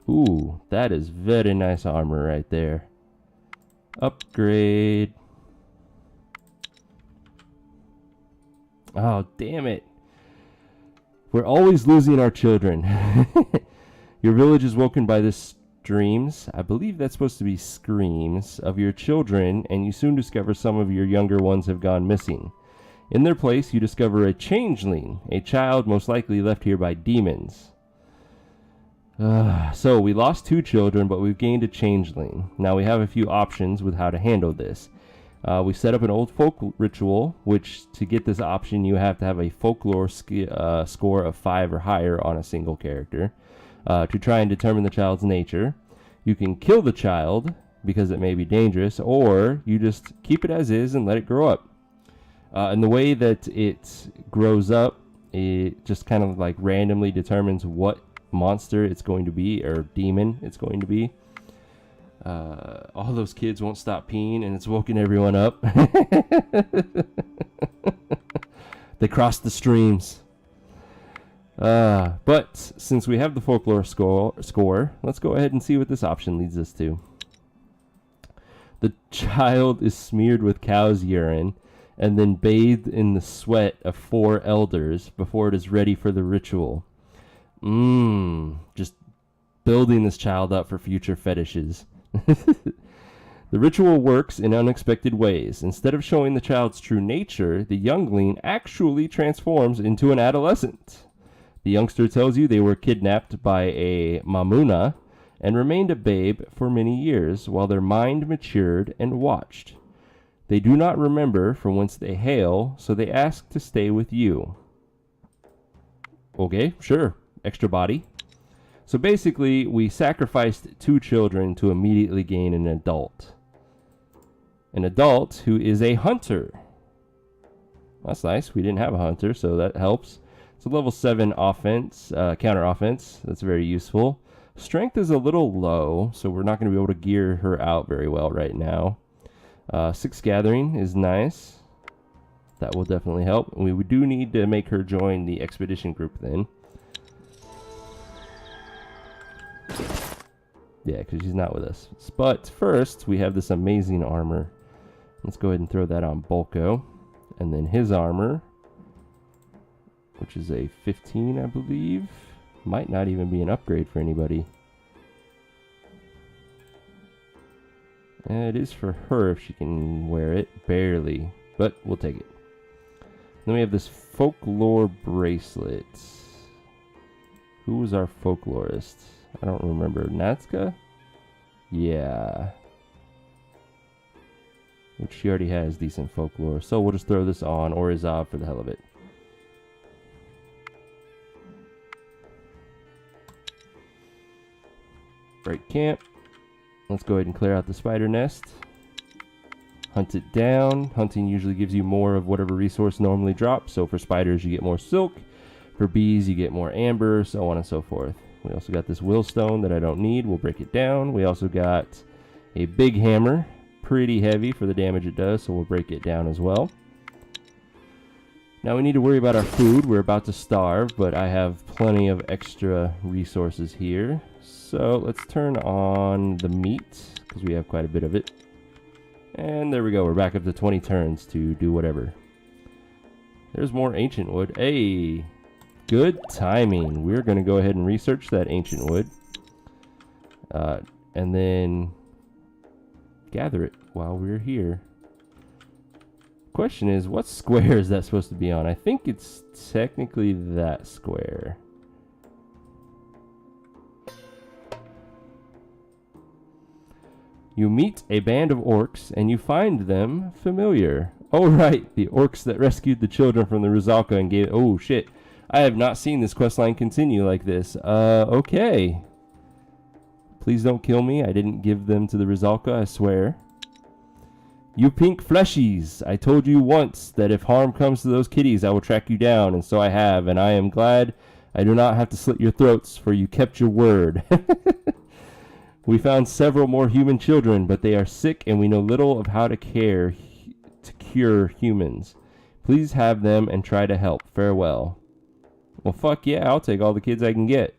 Ooh, that is very nice armor right there. Upgrade. Oh, damn it. We're always losing our children. Your village is woken by the streams. I believe that's supposed to be screams of your children, and you soon discover some of your younger ones have gone missing. In their place, you discover a changeling, a child most likely left here by demons. So we lost 2 children, but we've gained a changeling. Now we have a few options with how to handle this. We set up an old folk ritual, which to get this option you have to have a folklore score of 5 or higher on a single character to try and determine the child's nature. You can kill the child because it may be dangerous, or you just keep it as is and let it grow up. And the way that it grows up, it just kind of like randomly determines what monster it's going to be, or demon it's going to be. All those kids won't stop peeing, and it's woken everyone up. They crossed the streams. But since we have the folklore score, let's go ahead and see what this option leads us to. The child is smeared with cow's urine and then bathed in the sweat of 4 elders before it is ready for the ritual. Just building this child up for future fetishes. The ritual works in unexpected ways. Instead of showing the child's true nature, the youngling actually transforms into an adolescent. The youngster tells you they were kidnapped by a mamuna and remained a babe for many years while their mind matured and watched. They do not remember from whence they hail, so they ask to stay with you. Okay, sure. Extra body. So basically, we sacrificed 2 children to immediately gain an adult. An adult who is a hunter. That's nice. We didn't have a hunter, so that helps. It's a level 7 offense, counter offense. That's very useful. Strength is a little low, so we're not going to be able to gear her out very well right now. 6 gathering is nice. That will definitely help. We do need to make her join the expedition group then. Yeah, because she's not with us. But first, we have this amazing armor. Let's go ahead and throw that on Bulko. And then his armor, which is a 15, I believe. Might not even be an upgrade for anybody. It is for her if she can wear it. Barely. But we'll take it. Then we have this folklore bracelet. Who was our folklorist? I don't remember. Natska? Yeah. which she already has decent folklore. So we'll just throw this on Orizab for the hell of it. Break camp. Let's go ahead and clear out the spider nest. Hunt it down. Hunting usually gives you more of whatever resource normally drops. So for spiders, you get more silk. For bees, you get more amber, so on and so forth. We also got this willstone that I don't need. We'll break it down. We also got a big hammer. Pretty heavy for the damage it does, so we'll break it down as well. Now we need to worry about our food. We're about to starve, but I have plenty of extra resources here. So let's turn on the meat, because we have quite a bit of it. And there we go. We're back up to 20 turns to do whatever. There's more ancient wood. Hey, good timing. We're going to go ahead and research that ancient wood. And then gather it while we're here. Question is, what square is that supposed to be on? I think it's technically that square. You meet a band of orcs, and you find them familiar. Oh, right, the orcs that rescued the children from the Rusalka and gave... Oh, shit. I have not seen this questline continue like this. Okay. Please don't kill me. I didn't give them to the Rusalka, I swear. You pink fleshies. I told you once that if harm comes to those kitties, I will track you down, and so I have, and I am glad I do not have to slit your throats, for you kept your word. We found several more human children, but they are sick, and we know little of how to cure humans. Please have them and try to help. Farewell. Well, fuck yeah, I'll take all the kids I can get.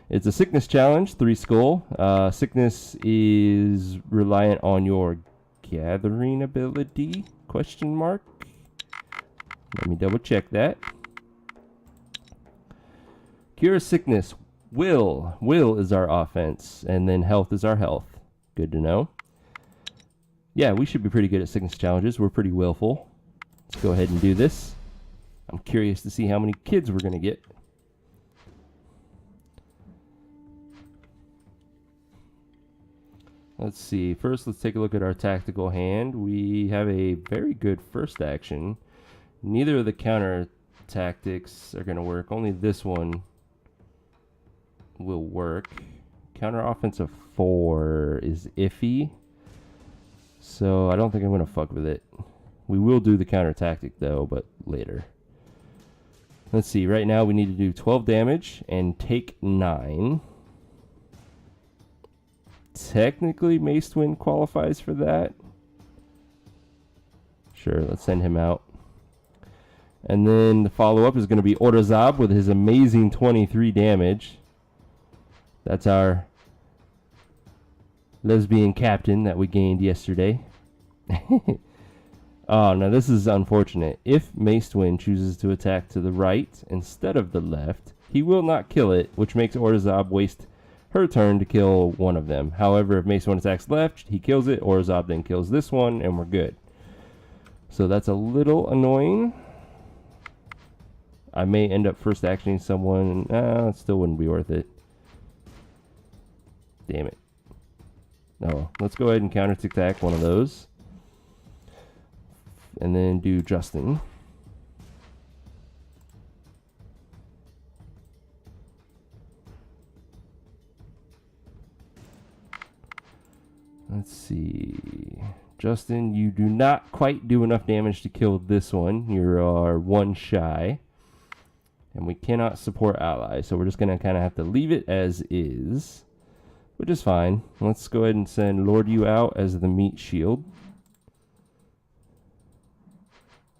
It's a sickness challenge, 3 skull. Sickness is reliant on your gathering ability? Question mark. Let me double check that. Cure sickness. Will. Will is our offense, and then health is our health. Good to know. Yeah, we should be pretty good at sickness challenges. We're pretty willful. Let's go ahead and do this. I'm curious to see how many kids we're going to get. Let's see. First, let's take a look at our tactical hand. We have a very good first action. Neither of the counter tactics are going to work. Only this one will work. Counter offensive 4 is iffy, so I don't think I'm going to fuck with it. We will do the counter tactic though, but later. Let's see. Right now we need to do 12 damage and take 9. Technically, Macewind qualifies for that. Sure, let's send him out. And then the follow-up is going to be Orizab with his amazing 23 damage. That's our lesbian captain that we gained yesterday. Oh, now this is unfortunate. If Macewind chooses to attack to the right instead of the left, he will not kill it, which makes Orizab waste her turn to kill one of them. However, if Macewind attacks left, he kills it. Orizab then kills this one, and we're good. So that's a little annoying. I may end up first actioning someone. It still wouldn't be worth it. Damn it. Oh, let's go ahead and counter-attack one of those. And then do Justin. Let's see. Justin, you do not quite do enough damage to kill this one. You are 1 shy. And we cannot support allies, so we're just going to kind of have to leave it as is. Which is fine. Let's go ahead and send Lord you out as the meat shield.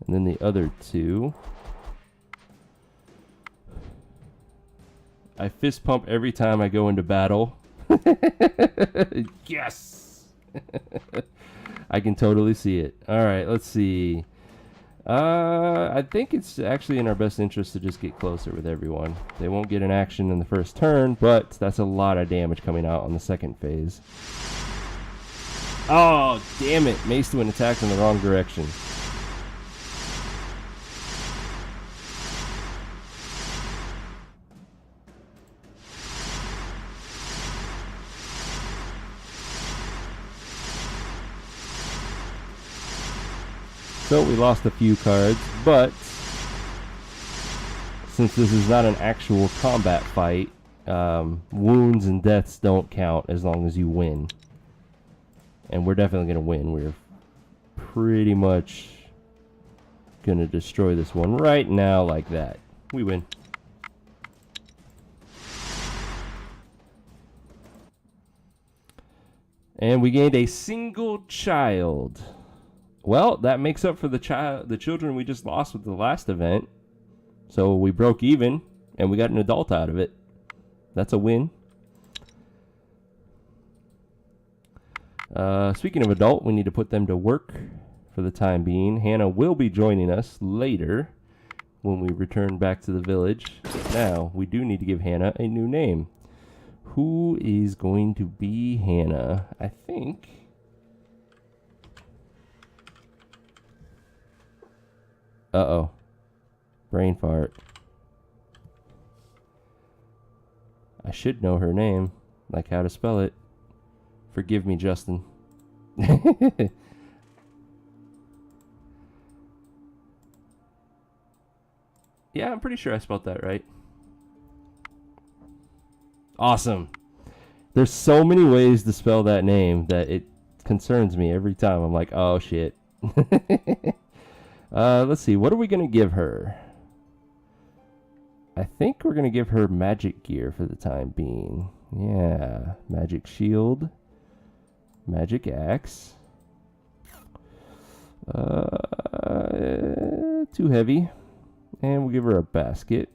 And then the other 2. I fist pump every time I go into battle. Yes! I can totally see it. Alright, let's see. I think it's actually in our best interest to just get closer with everyone. They won't get an action in the first turn, but that's a lot of damage coming out on the second phase. Oh, damn it. Macewind attacked in the wrong direction. So we lost a few cards, but since this is not an actual combat fight, wounds and deaths don't count as long as you win. And we're definitely going to win. We're pretty much going to destroy this one right now like that. We win. And we gained a single child. Well, that makes up for the children we just lost with the last event. So we broke even, and we got an adult out of it. That's a win. Speaking of adult, we need to put them to work for the time being. Hannah will be joining us later when we return back to the village. Now, we do need to give Hannah a new name. Who is going to be Hannah? I think... Uh-oh. Brain fart. I should know her name, like how to spell it. Forgive me, Justin. Yeah, I'm pretty sure I spelled that right. Awesome. There's so many ways to spell that name that it concerns me every time. I'm like, oh shit. Let's see. What are we going to give her? I think we're going to give her magic gear for the time being. Yeah. Magic shield. Magic axe. Too heavy. And we'll give her a basket.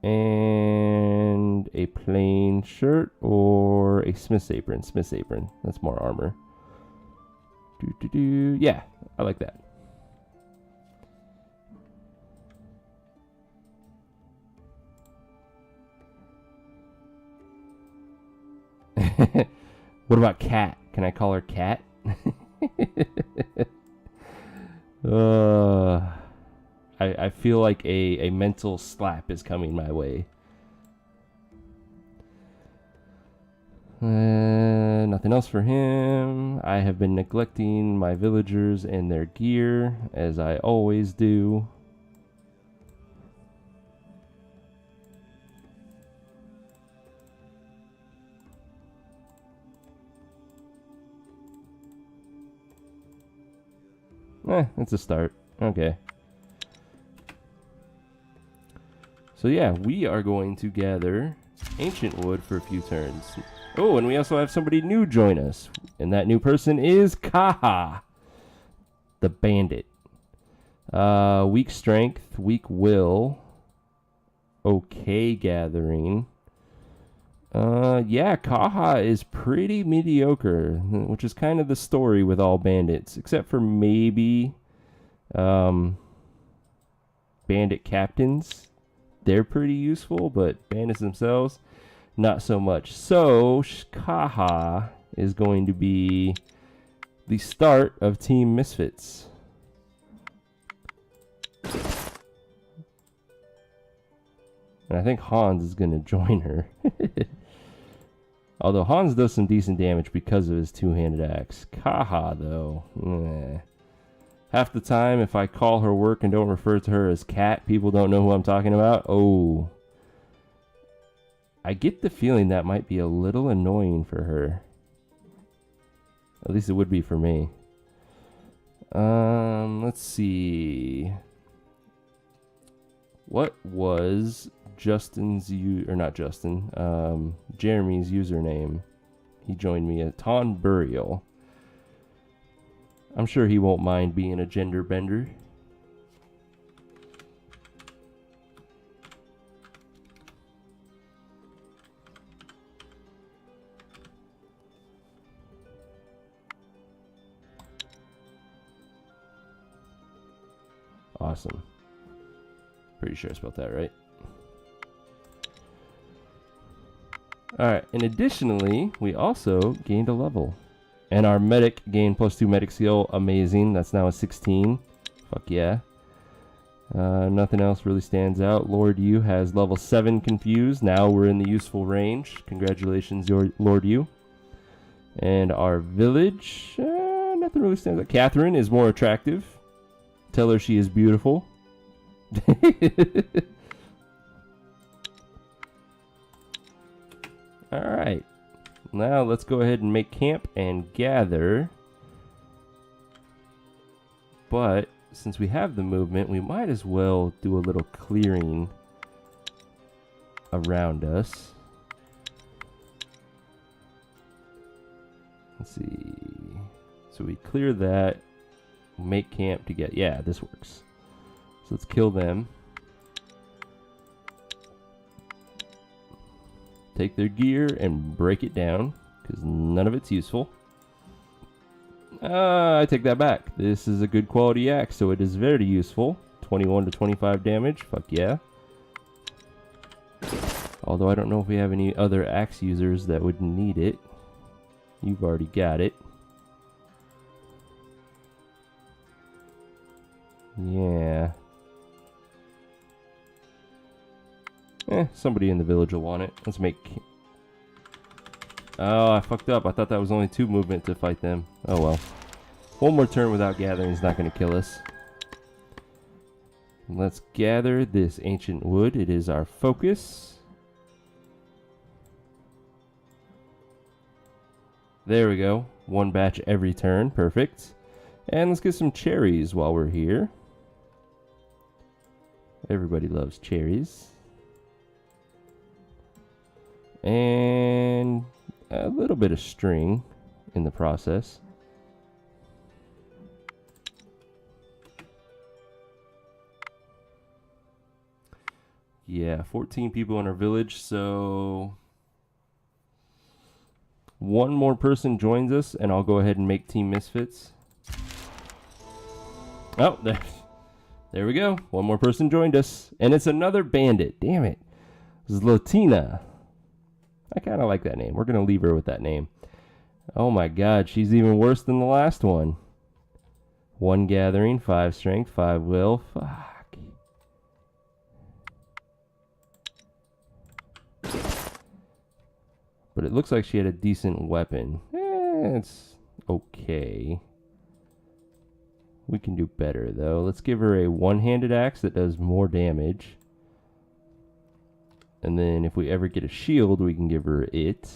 And a plain shirt or a smith's apron. Smith's apron. That's more armor. Yeah, I like that. What about Cat? Can I call her Cat? I feel like a mental slap is coming my way. Nothing else for him. I have been neglecting my villagers and their gear, as I always do. It's a start. Okay. So yeah, we are going to gather ancient wood for a few turns. Oh, and we also have somebody new join us. And that new person is Kaha, the bandit. Weak strength, weak will, okay gathering. Yeah, Kaha is pretty mediocre, which is kind of the story with all bandits, except for maybe bandit captains. They're pretty useful, but bandits themselves, not so much. So, Kaha is going to be the start of Team Misfits. And I think Hans is going to join her. Although Hans does some decent damage because of his two-handed axe. Kaha, though, half the time, if I call her work and don't refer to her as Cat, people don't know who I'm talking about. Oh. I get the feeling that might be a little annoying for her. At least it would be for me. Let's see. What was Justin's Jeremy's username? He joined me at Ton Burial. I'm sure he won't mind being a gender bender. Awesome. Pretty sure I spelled that right. Alright, and additionally, we also gained a level. And our medic gained +2 medic skill. Amazing. That's now a 16. Fuck yeah. Nothing else really stands out. Lord Yu has level 7 confused. Now we're in the useful range. Congratulations, Lord Yu. And our village, not nothing really stands out. Catherine is more attractive. Tell her she is beautiful. Alright. Now let's go ahead and make camp and gather. But since we have the movement, we might as well do a little clearing around us. Let's see. So we clear that, make camp to get, yeah, this works. So let's kill them. Take their gear and break it down, because none of it's useful. I take that back. This is a good quality axe, so it is very useful. 21 to 25 damage, fuck yeah. Although I don't know if we have any other axe users that would need it. You've already got it. Yeah. Somebody in the village will want it. Let's make... Oh, I fucked up. I thought that was only 2 movement to fight them. Oh well. One more turn without gathering is not going to kill us. Let's gather this ancient wood. It is our focus. There we go. 1 batch every turn. Perfect. And let's get some cherries while we're here. Everybody loves cherries. And a little bit of string in the process. Yeah, 14 people in our village, so 1 more person joins us, and I'll go ahead and make Team Misfits. Oh, there we go. 1 more person joined us, and it's another bandit. Damn it. Zlatina. I kind of like that name. We're going to leave her with that name. Oh my god, she's even worse than the last one. 1 gathering, 5 strength, 5 will. Fuck. But it looks like she had a decent weapon. It's okay. We can do better, though. Let's give her a one-handed axe that does more damage. And then if we ever get a shield, we can give her it.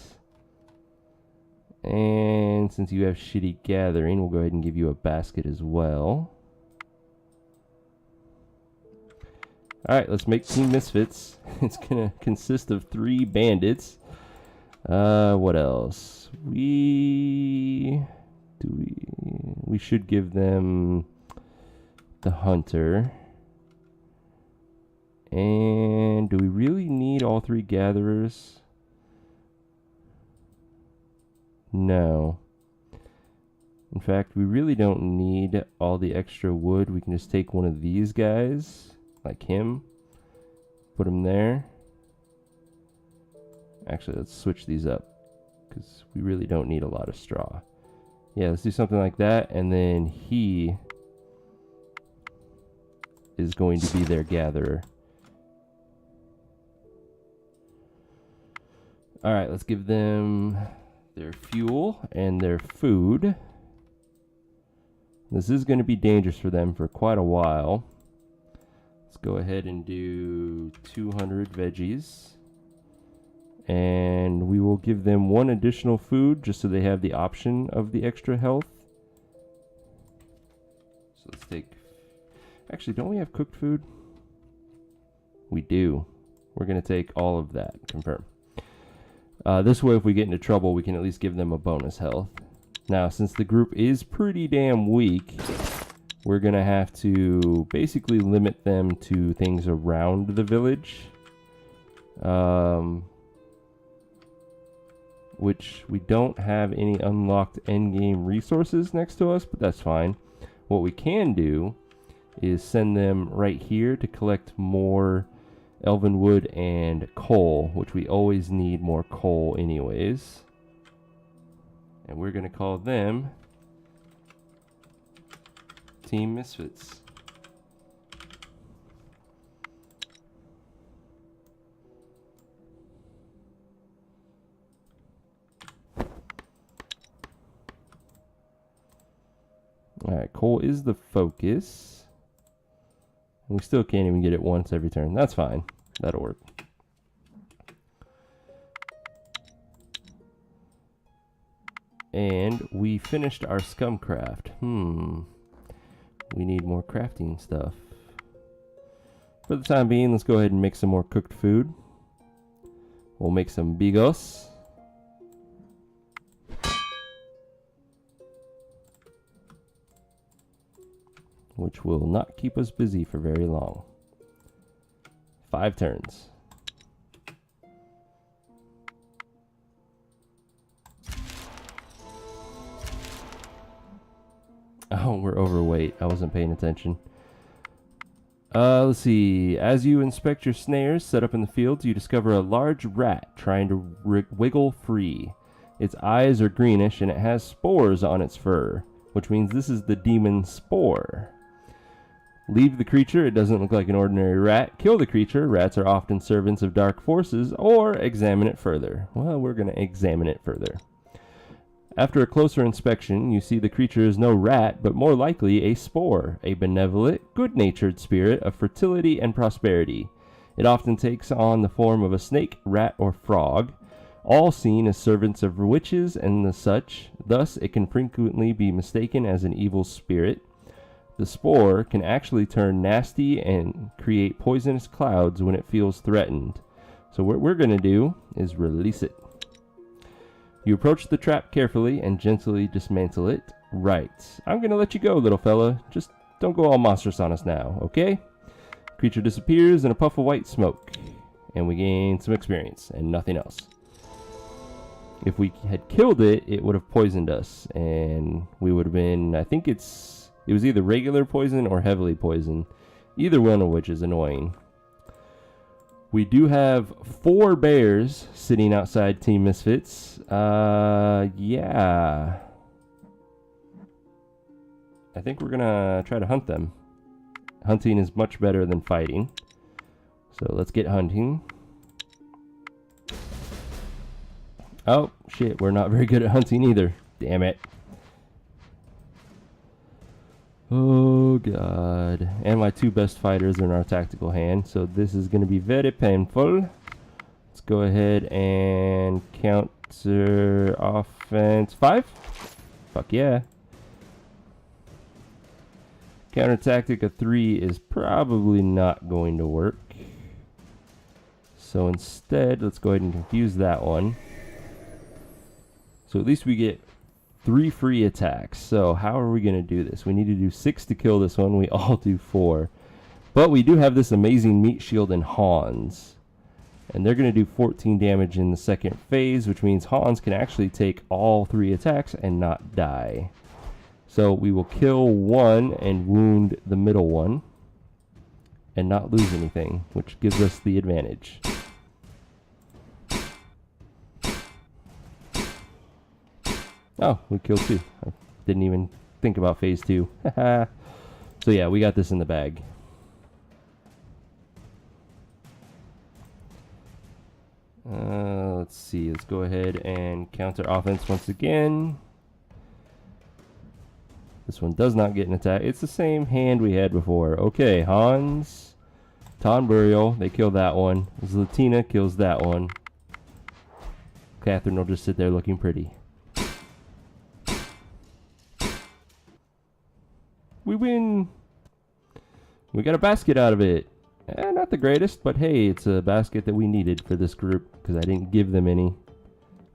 And since you have shitty gathering, we'll go ahead and give you a basket as well. Alright, let's make Team Misfits. It's going to consist of 3 bandits. What else? We should give them the hunter. And do we really need all 3 gatherers? No. In fact, we really don't need all the extra wood. We can just take one of these guys, like him, put him there. Actually, let's switch these up, because we really don't need a lot of straw. Yeah, let's do something like that, and then he is going to be their gatherer. Alright, let's give them their fuel and their food. This is going to be dangerous for them for quite a while. Let's go ahead and do 200 veggies. And we will give them 1 additional food just so they have the option of the extra health. So let's take... Actually, don't we have cooked food? We do. We're going to take all of that. Confirm. This way, if we get into trouble, we can at least give them a bonus health. Now, since the group is pretty damn weak, we're going to have to basically limit them to things around the village. Which we don't have any unlocked endgame resources next to us, but that's fine. What we can do is send them right here to collect more elven wood and coal, which we always need more coal anyways. And we're going to call them Team Misfits. Alright, coal is the focus. We still can't even get it once every turn. That's fine. That'll work. And we finished our scum craft. We need more crafting stuff. For the time being, let's go ahead and make some more cooked food. We'll make some bigos. Which will not keep us busy for very long. 5 turns. Oh, we're overweight. I wasn't paying attention. Let's see. As you inspect your snares set up in the fields, you discover a large rat trying to wiggle free. Its eyes are greenish and it has spores on its fur, which means this is the demon spore. Leave the creature. It doesn't look like an ordinary rat. Kill the creature. Rats are often servants of dark forces, or examine it further. Well, we're going to examine it further. After a closer inspection, you see the creature is no rat, but more likely a spore, a benevolent, good-natured spirit of fertility and prosperity. It often takes on the form of a snake, rat, or frog, all seen as servants of witches and the such. Thus, it can frequently be mistaken as an evil spirit. The spore can actually turn nasty and create poisonous clouds when it feels threatened. So what we're going to do is release it. You approach the trap carefully and gently dismantle it. Right. I'm going to let you go, little fella. Just don't go all monstrous on us now, okay? Creature disappears in a puff of white smoke. And we gain some experience and nothing else. If we had killed it, it would have poisoned us. And we would have been, I think it was either regular poison or heavily poison. Either one of which is annoying. We do have 4 bears sitting outside Team Misfits. Yeah. I think we're gonna try to hunt them. Hunting is much better than fighting. So let's get hunting. Oh, shit, we're not very good at hunting either. Damn it. Oh god. And my 2 best fighters are in our tactical hand, so this is going to be very painful. Let's go ahead and counter offense 5. Fuck yeah. Counter tactic of 3 is probably not going to work. So instead, let's go ahead and confuse that one. So at least we get 3 free attacks. So how are we going to do this? We need to do 6 to kill this one. We all do 4. But we do have this amazing meat shield in Hans. And they're going to do 14 damage in the second phase, which means Hans can actually take all 3 attacks and not die. So we will kill one and wound the middle one and not lose anything, which gives us the advantage. Oh, we killed 2. I didn't even think about phase 2. So yeah, we got this in the bag. Let's see. Let's go ahead and counter offense once again. This one does not get an attack. It's the same hand we had before. Okay, Hans, Ton Burial, they kill that one. Zlatina kills that one. Catherine will just sit there looking pretty. We win. We got a basket out of it. Not the greatest, but hey, it's a basket that we needed for this group because I didn't give them any,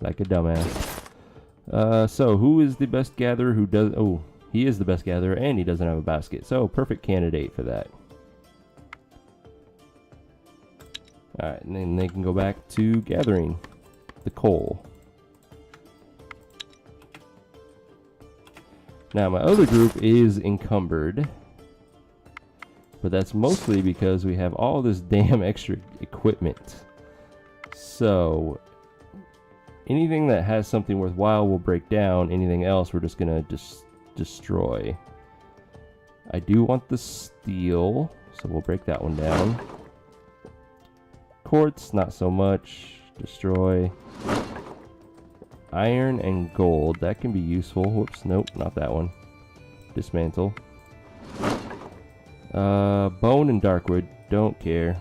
like a dumbass. So who is the best gatherer who does... Oh, he is the best gatherer and he doesn't have a basket. So perfect candidate for that. Alright, and then they can go back to gathering the coal. Now my other group is encumbered. But that's mostly because we have all this damn extra equipment. So anything that has something worthwhile will break down. Anything else we're just gonna destroy. I do want the steel, so we'll break that one down. Quartz, not so much. Destroy. Iron and gold, that can be useful. Whoops, nope, not that one. dismantle. Bone and darkwood, don't care.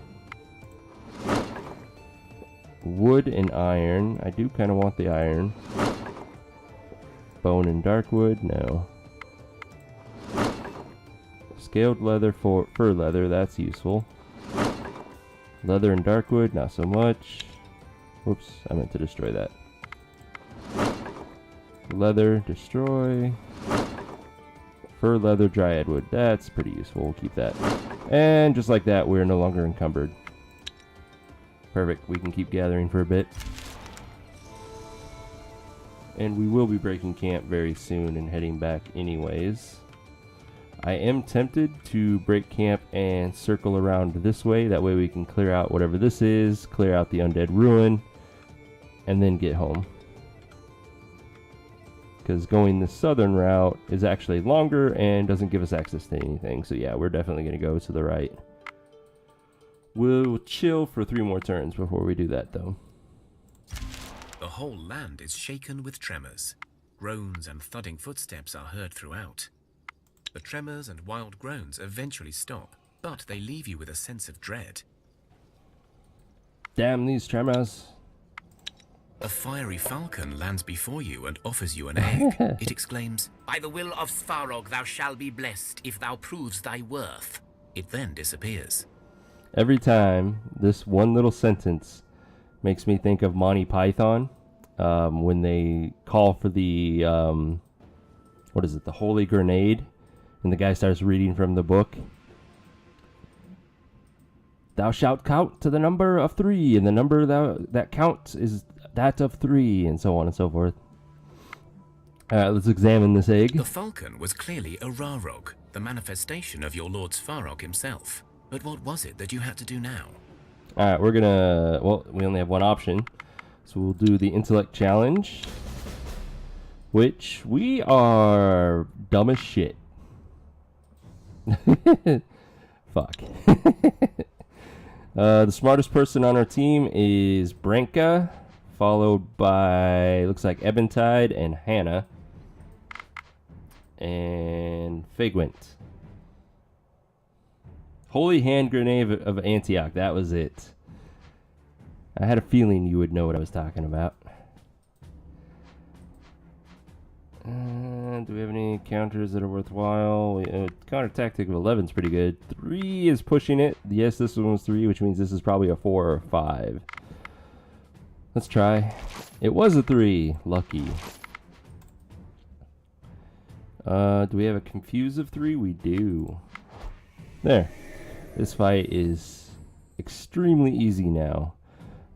Wood and iron, I do kind of want the iron. Bone and darkwood, no. Scaled leather for fur leather, that's useful. Leather and darkwood, not so much. Whoops, I meant to destroy that. Leather, destroy. Fur leather, dryad wood, that's pretty useful, we'll keep that. And just like that, we're no longer encumbered. Perfect, we can keep gathering for a bit. And we will be breaking camp very soon and heading back anyways. I am tempted to break camp and circle around this way. That way we can clear out whatever this is, clear out the undead ruin, and then get home. Because going the southern route is actually longer and doesn't give us access to anything. So yeah, we're definitely going to go to the right. We'll chill for 3 more turns before we do that though. The whole land is shaken with tremors. Groans and thudding footsteps are heard throughout. The tremors and wild groans eventually stop, but they leave you with a sense of dread. Damn these tremors. A fiery falcon lands before you and offers you an egg. It exclaims, "By the will of Svarog thou shalt be blessed if thou proves thy worth." It then disappears. Every time, this one little sentence makes me think of Monty Python when they call for the, what is it, the Holy Grenade, and the guy starts reading from the book. Thou shalt count to the number of 3, and the number that counts is that of 3, and so on and so forth. Let's examine this egg. The falcon was clearly a Rarog, the manifestation of your Lord Svarog himself. But what was it that you had to do now? Alright, we're gonna... Well, we only have one option. So we'll do the intellect challenge. Which we are dumb as shit. Fuck. The smartest person on our team is Branka, followed by, looks like Ebentide and Hannah. And Figwent. Holy Hand Grenade of Antioch, that was it. I had a feeling you would know what I was talking about. Do we have any counters that are worthwhile? Counter tactic of 11 is pretty good. 3 is pushing it. Yes, this one was 3, which means this is probably a 4 or a 5. Let's try. It was a 3. Lucky. Do we have a confuse of 3? We do. There. This fight is extremely easy now.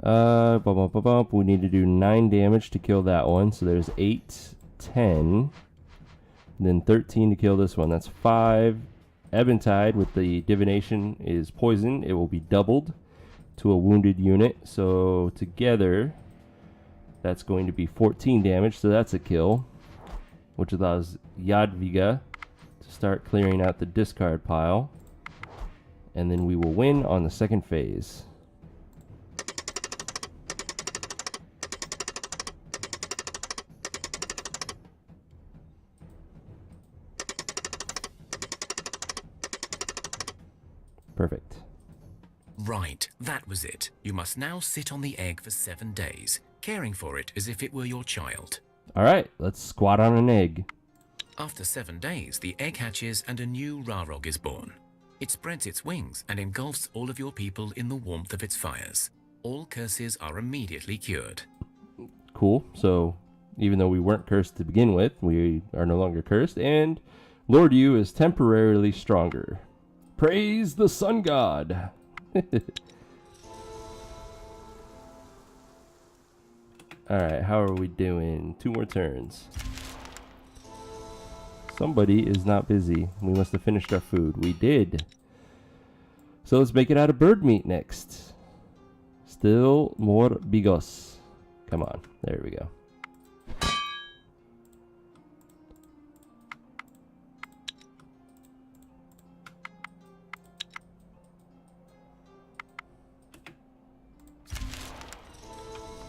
We need to do 9 damage to kill that one. So there's 8, 10, then 13 to kill this one. That's 5. Ebentide with the divination is poison. It will be doubled to a wounded unit. So together, that's going to be 14 damage. So that's a kill, which allows Jadwiga to start clearing out the discard pile. And then we will win on the second phase. Perfect. Right, that was it. You must now sit on the egg for 7 days, caring for it as if it were your child. Alright, let's squat on an egg. After 7 days, the egg hatches and a new Rarog is born. It spreads its wings and engulfs all of your people in the warmth of its fires. All curses are immediately cured. Cool. So, even though we weren't cursed to begin with, we are no longer cursed, and Lord Yu is temporarily stronger. Praise the Sun God! Alright, how are we doing? 2 more turns. Somebody is not busy. We must have finished our food. We did. So let's make it out of bird meat next. Still more bigos. Come on. There we go.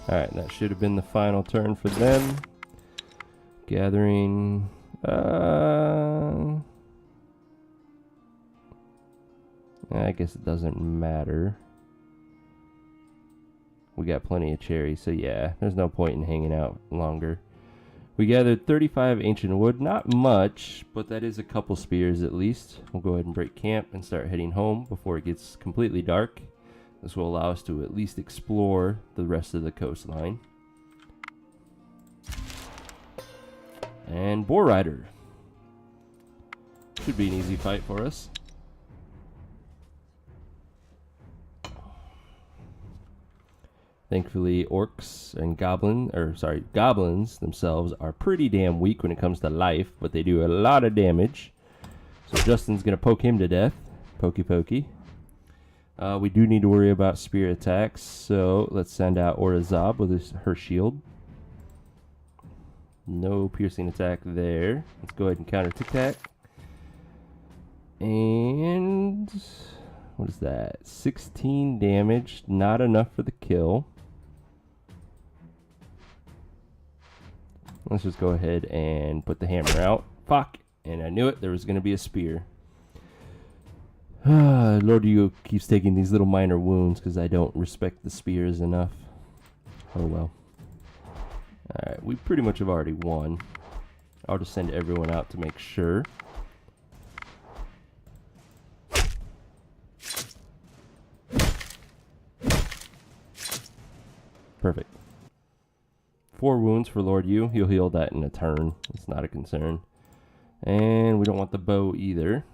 Alright, that should have been the final turn for them. Gathering I guess it doesn't matter. We got plenty of cherries, so yeah, there's no point in hanging out longer. We gathered 35 ancient wood, not much, but that is a couple spears at least. We'll go ahead and break camp and start heading home before it gets completely dark. This will allow us to at least explore the rest of the coastline. And Boar Rider. Should be an easy fight for us. Thankfully, orcs and goblins themselves are pretty damn weak when it comes to life, but they do a lot of damage. So Justin's gonna poke him to death. Pokey pokey. We do need to worry about spear attacks, so let's send out Orazab with her shield. No piercing attack there. Let's go ahead and counter Tic Tac. And what is that? 16 damage. Not enough for the kill. Let's just go ahead and put the hammer out. Fuck! And I knew it. There was going to be a spear. Lord Yu keeps taking these little minor wounds because I don't respect the spears enough. Oh well. Alright, we pretty much have already won. I'll just send everyone out to make sure. Perfect. 4 wounds for Lord Yu. He'll heal that in a turn. It's not a concern. And we don't want the bow either.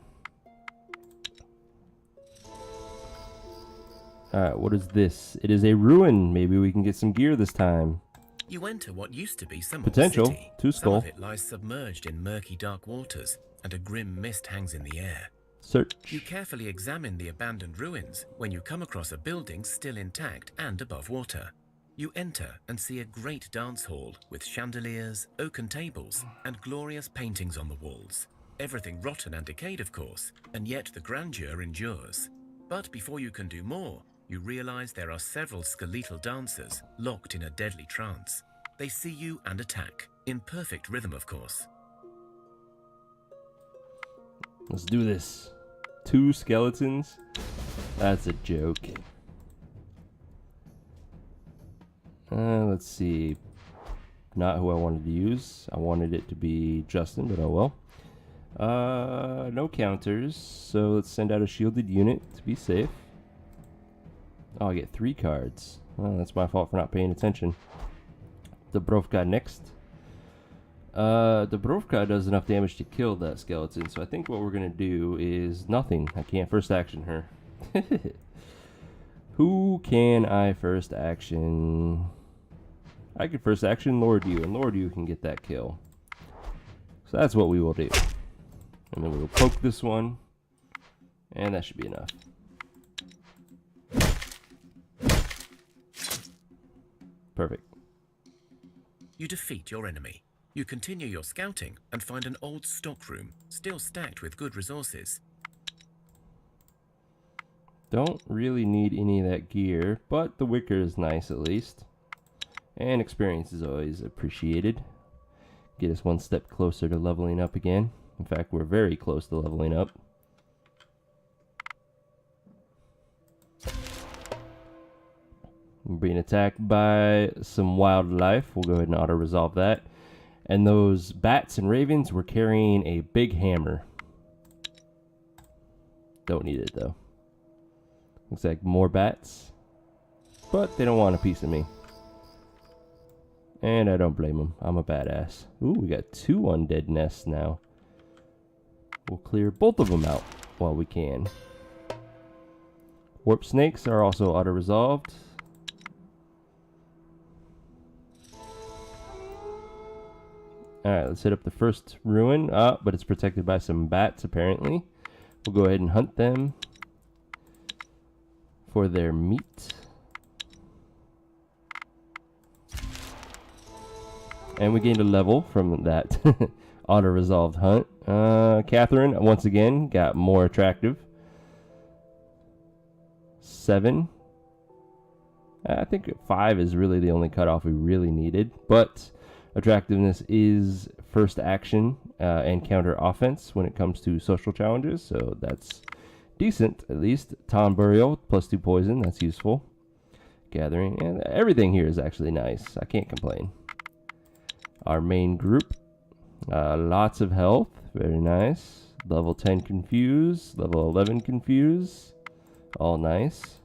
Alright, what is this? It is a ruin. Maybe we can get some gear this time. You enter what used to be some Potential. city. 2 skull. Some of it lies submerged in murky dark waters, and a grim mist hangs in the air. Search. You carefully examine the abandoned ruins when you come across a building still intact and above water. You enter and see a great dance hall with chandeliers, oaken tables, and glorious paintings on the walls. Everything rotten and decayed, of course, and yet the grandeur endures. But before you can do more, you realize there are several skeletal dancers locked in a deadly trance. They see you and attack, in perfect rhythm, of course. Let's do this. 2 skeletons? That's a joke. Let's see. Not who I wanted to use. I wanted it to be Justin, but oh well. No counters, so let's send out a shielded unit to be safe. Oh, I get 3 cards. Well, that's my fault for not paying attention. Dubrovka next. Dubrovka does enough damage to kill that skeleton, so I think what we're going to do is nothing. I can't first action her. Who can I first action? I can first action Lord Yu, and Lord Yu can get that kill. So that's what we will do. And then we will poke this one, and that should be enough. Perfect. You defeat your enemy. You continue your scouting and find an old stockroom, still stacked with good resources. Don't really need any of that gear, but the wicker is nice at least. And experience is always appreciated. Get us one step closer to leveling up again. In fact, we're very close to leveling up. We're being attacked by some wildlife. We'll go ahead and auto-resolve that. And those bats and ravens were carrying a big hammer. Don't need it though. Looks like more bats. But they don't want a piece of me. And I don't blame them. I'm a badass. Ooh, we got 2 undead nests now. We'll clear both of them out while we can. Warp snakes are also auto-resolved. Alright, let's hit up the first ruin. But it's protected by some bats, apparently. We'll go ahead and hunt them for their meat. And we gained a level from that auto-resolved hunt. Catherine, once again, got more attractive. 7. I think 5 is really the only cutoff we really needed. But Attractiveness is first action and counter offense when it comes to social challenges, so that's decent at least. Tom Burial, +2 poison, that's useful. Gathering, and everything here is actually nice. I can't complain. Our main group, lots of health, very nice. Level 10 confuse, level 11 confuse, all nice.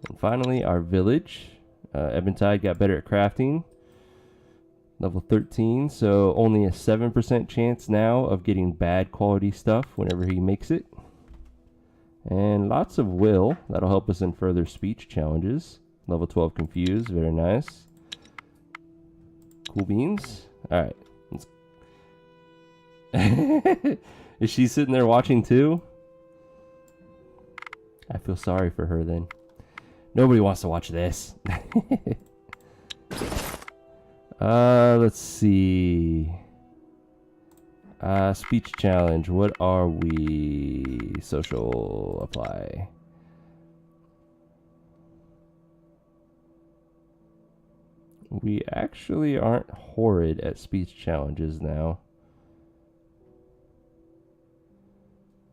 And finally, our village. Eventide got better at crafting. Level 13, so only a 7% chance now of getting bad quality stuff whenever he makes it. And lots of will. That'll help us in further speech challenges. Level 12 confused. Very nice. Cool beans. Alright. Is she sitting there watching too? I feel sorry for her then. Nobody wants to watch this. Let's see. Speech challenge. What are we? Social apply. We actually aren't horrid at speech challenges now.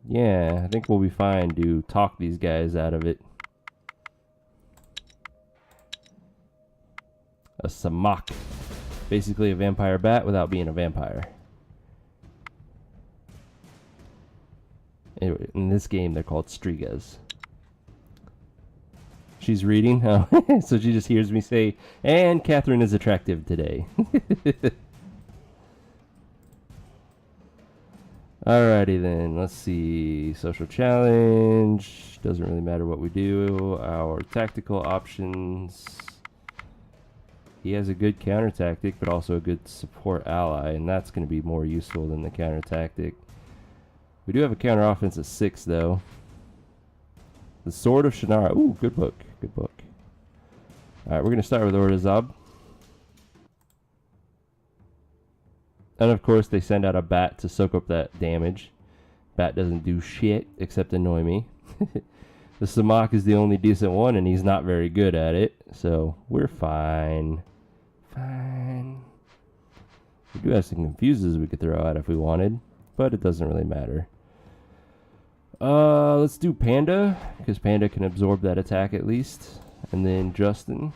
Yeah, I think we'll be fine to talk these guys out of it. A Samak. Basically a vampire bat without being a vampire. Anyway, in this game, they're called Strigas. She's reading, oh, so she just hears me say, and Catherine is attractive today. Alrighty then, let's see. Social challenge. Doesn't really matter what we do. Our tactical options. He has a good counter tactic, but also a good support ally, and that's going to be more useful than the counter tactic. We do have a counter offense at 6, though. The Sword of Shannara. Ooh, good book. Good book. Alright, we're going to start with Ordazab. And of course, they send out a bat to soak up that damage. Bat doesn't do shit except annoy me. The Samak is the only decent one, and he's not very good at it. So, we're fine. Fine. We do have some confuses we could throw out if we wanted, but it doesn't really matter. Let's do Panda, because Panda can absorb that attack at least. And then Justin.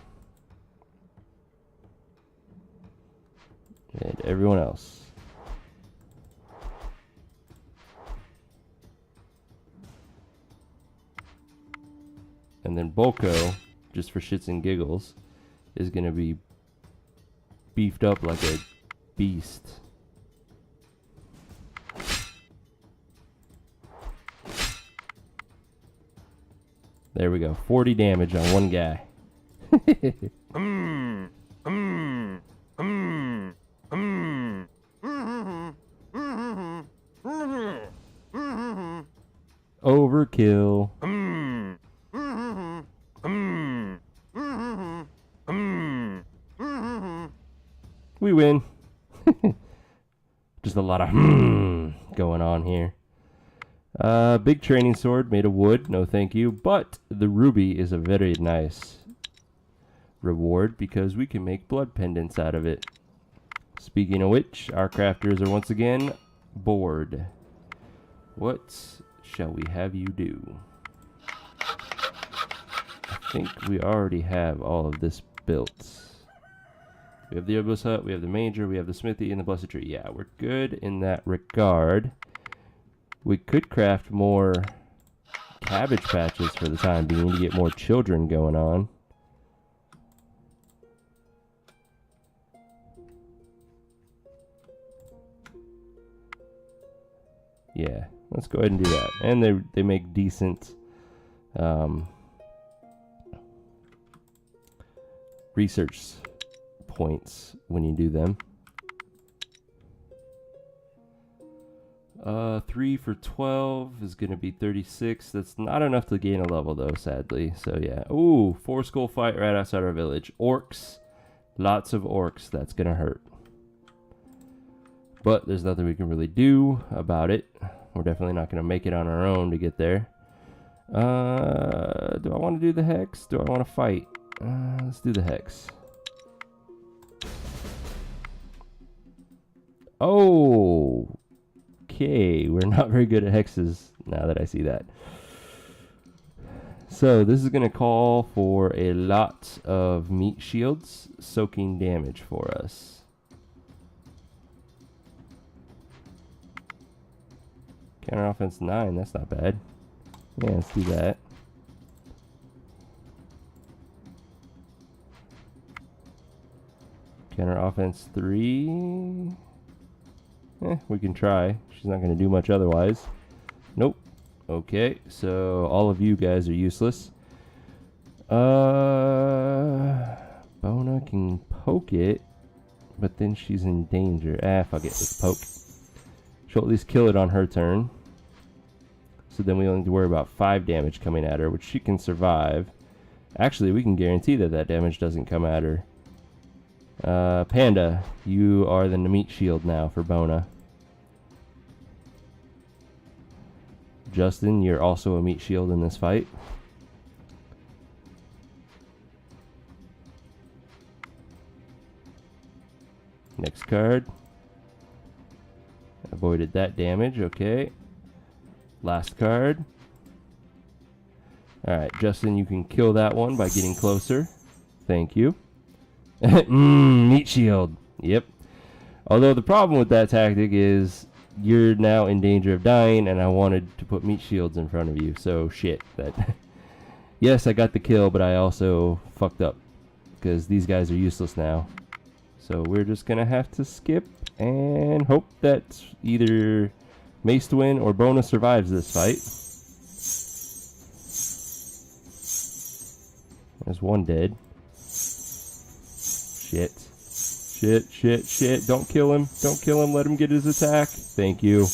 And everyone else. And then Bolko, just for shits and giggles, is going to be beefed up like a beast. There we go. 40 damage on one guy. Overkill. We win. Just a lot of going on here. Big training sword made of wood. No thank you. But the ruby is a very nice reward because we can make blood pendants out of it. Speaking of which, our crafters are once again bored. What shall we have you do? I think we already have all of this built. We have the Obelisk Hut, we have the Manger, we have the Smithy, and the Blessed Tree. Yeah, we're good in that regard. We could craft more cabbage patches for the time being to get more children going on. Yeah, let's go ahead and do that. And they make decent research points when you do them. 3 for 12 is going to be 36. That's not enough to gain a level, though, sadly. So, yeah. Ooh, 4 skull fight right outside our village. Orcs. Lots of orcs. That's going to hurt. But there's nothing we can really do about it. We're definitely not going to make it on our own to get there. Do I want to do the Hex? Do I want to fight? Let's do the Hex. Oh, okay. We're not very good at hexes now that I see that. So this is going to call for a lot of meat shields soaking damage for us. Counter offense 9, that's not bad. Yeah, let's do that. Counter offense 3. We can try. She's not going to do much otherwise. Nope. Okay, so all of you guys are useless. Bona can poke it, but then she's in danger. Fuck it, let's poke. She'll at least kill it on her turn. So then we only need to worry about 5 damage coming at her, which she can survive. Actually, we can guarantee that that damage doesn't come at her. Panda, you are the meat shield now for Bona. Justin, you're also a meat shield in this fight. Next card. Avoided that damage, okay. Last card. Alright, Justin, you can kill that one by getting closer. Thank you. Meat shield. Yep. Although the problem with that tactic is you're now in danger of dying, and I wanted to put meat shields in front of you, so shit. That yes, I got the kill, but I also fucked up because these guys are useless now. So we're just gonna have to skip and hope that either Macewin or Bona survives this fight. There's one dead. Shit. Shit. Don't kill him. Don't kill him. Let him get his attack. Thank you.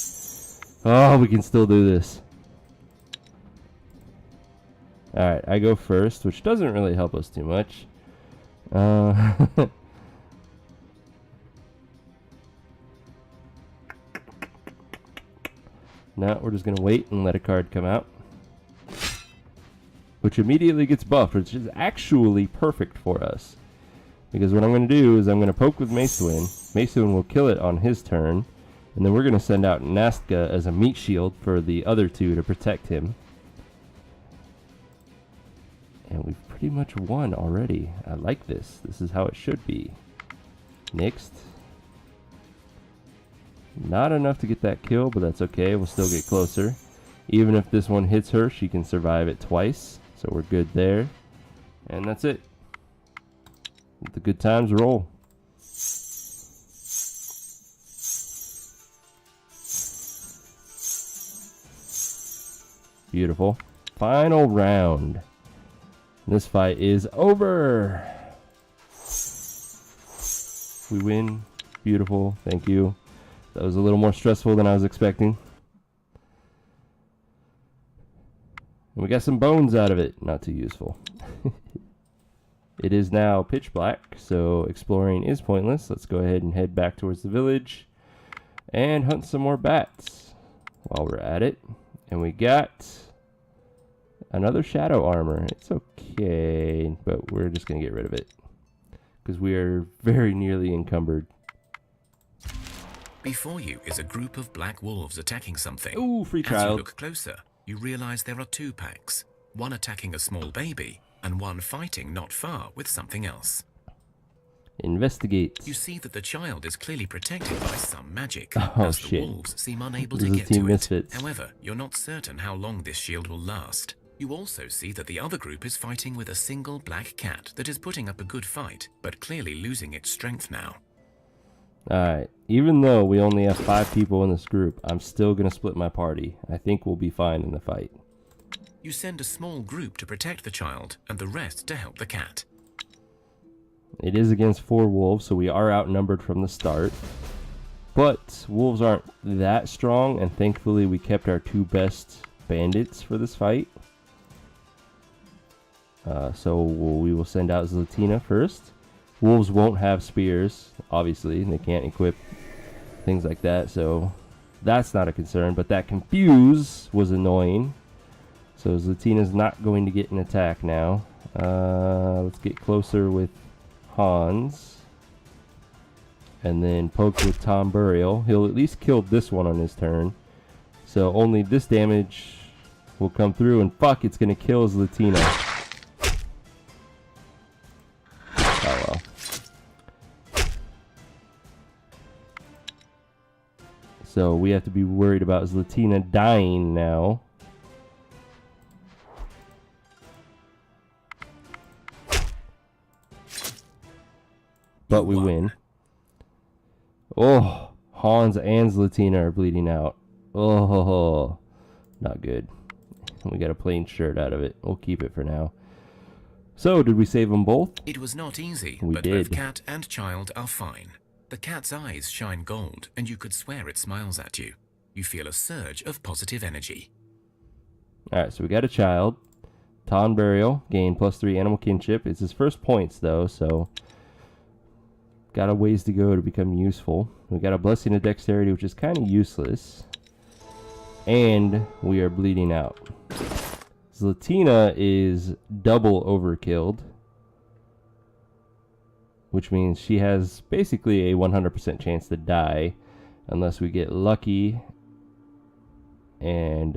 Oh, we can still do this. Alright, I go first, which doesn't really help us too much. Now we're just going to wait and let a card come out. Which immediately gets buffed, which is actually perfect for us. Because what I'm going to do is I'm going to poke with Macewin. Macewin will kill it on his turn. And then we're going to send out Nastka as a meat shield for the other two to protect him. And we've pretty much won already. I like this. This is how it should be. Next. Not enough to get that kill, but that's okay. We'll still get closer. Even if this one hits her, she can survive it twice. So we're good there. And that's it. Let the good times roll. Beautiful. Final round. This fight is over. We win. Beautiful. Thank you. That was a little more stressful than I was expecting. And we got some bones out of it. Not too useful. It is now pitch black, so exploring is pointless. Let's go ahead and head back towards the village and hunt some more bats while we're at it. And we got another shadow armor. It's okay, but we're just going to get rid of it because we are very nearly encumbered. Before you is a group of black wolves attacking something. Ooh, free As you child. look closer, you realize there are 2 packs, one attacking a small baby and one fighting not far with something else. Investigate. You see that the child is clearly protected by some magic, Oh, as the shit. wolves seem unable This to is get Team to Misfits. it. However, you're not certain how long this shield will last. You also see that the other group is fighting with a single black cat that is putting up a good fight, but clearly losing its strength now. Alright, even though we only have 5 people in this group, I'm still going to split my party. I think we'll be fine in the fight. You send a small group to protect the child and the rest to help the cat. It is against 4 wolves, so we are outnumbered from the start. But wolves aren't that strong, and thankfully we kept our 2 best bandits for this fight. So we will send out Zlatina first. Wolves won't have spears, obviously, and they can't equip things like that, so that's not a concern. But that confuse was annoying. So Zlatina's not going to get an attack now. Let's get closer with Hans. and then poke with Tom Burial. He'll at least kill this one on his turn. So only this damage will come through, and fuck, it's going to kill his Latina. Oh well. So we have to be worried about his Latina dying now. But we win. Oh, Hans and Zlatina are bleeding out. Oh, not good. We got a plain shirt out of it. We'll keep it for now. So, did we save them both? It was not easy, We but did. both cat and child are fine. The cat's eyes shine gold, and you could swear it smiles at you. You feel a surge of positive energy. Alright, so we got a child. Ton Burial, gain +3 animal kinship. It's his first points, though, so got a ways to go to become useful. We got a Blessing of Dexterity, which is kind of useless. And we are bleeding out. Zlatina is double overkilled, which means she has basically a 100% chance to die unless we get lucky and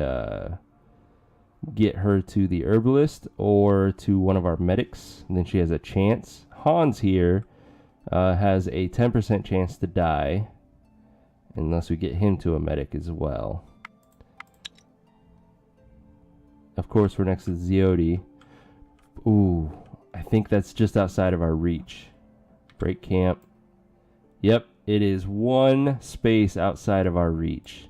get her to the herbalist or to one of our medics, and then she has a chance. Hans here has a 10% chance to die unless we get him to a medic as well. Of course, we're next to Ziodi. Ooh, I think that's just outside of our reach. Break camp. Yep, it is one space outside of our reach.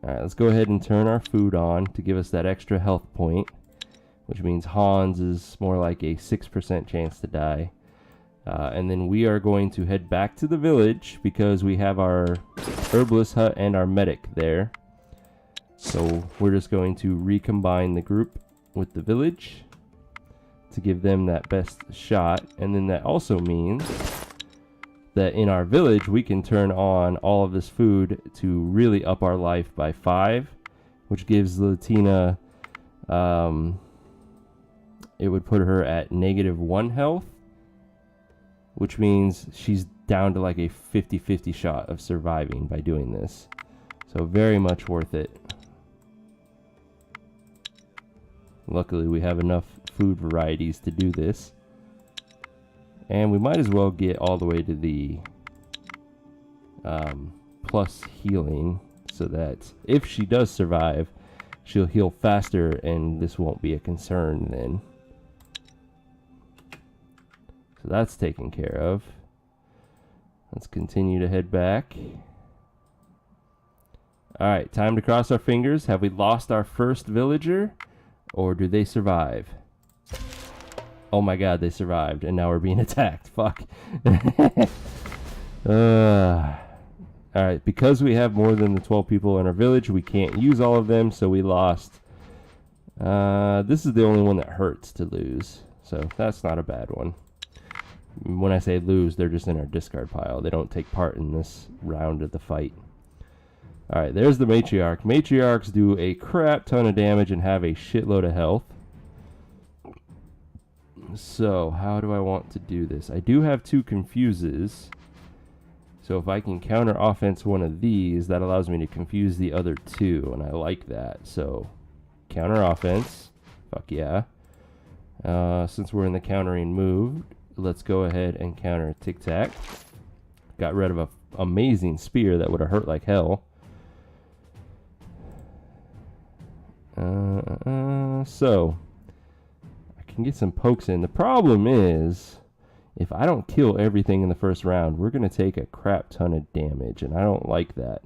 Alright, let's go ahead and turn our food on to give us that extra health point, which means Hans is more like a 6% chance to die. And then we are going to head back to the village because we have our herbalist hut and our medic there. So we're just going to recombine the group with the village to give them that best shot. And then that also means that in our village we can turn on all of this food to really up our life by 5, which gives Latina, it would put her at -1 health, which means she's down to like a 50-50 shot of surviving by doing this. So very much worth it. Luckily we have enough food varieties to do this. And we might as well get all the way to the plus healing, so that if she does survive, she'll heal faster and this won't be a concern then. So that's taken care of. Let's continue to head back. Alright, time to cross our fingers. Have we lost our first villager? Or do they survive? Oh my god, they survived, and now we're being attacked. Fuck. Alright, because we have more than the 12 people in our village, we can't use all of them, so we lost. This is the only one that hurts to lose, so that's not a bad one. When I say lose, they're just in our discard pile. They don't take part in this round of the fight. Alright, there's the Matriarch. Matriarchs do a crap ton of damage and have a shitload of health. So, how do I want to do this? I do have 2 confuses. So if I can counter offense one of these, that allows me to confuse the other 2, and I like that. So, counter offense. Fuck yeah. Since we're in the countering move, let's go ahead and counter Tic Tac. Got rid of an amazing spear that would have hurt like hell. So I can get some pokes in. The problem is, if I don't kill everything in the first round, we're going to take a crap ton of damage, and I don't like that.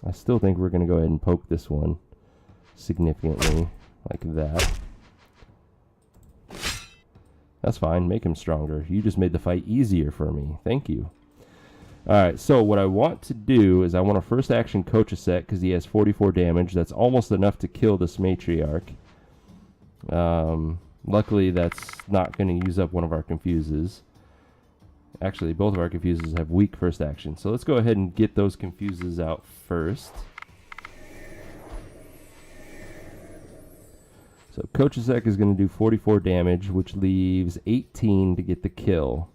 I still think we're going to go ahead and poke this one significantly, like that. That's fine. Make him stronger. You just made the fight easier for me. Thank you. Alright, so what I want to do is I want to first action coach a set because he has 44 damage. That's almost enough to kill this Matriarch. Luckily, that's not going to use up one of our confuses. Actually, both of our confuses have weak first action. So let's go ahead and get those confuses out first. So Kochesek is going to do 44 damage, which leaves 18 to get the kill.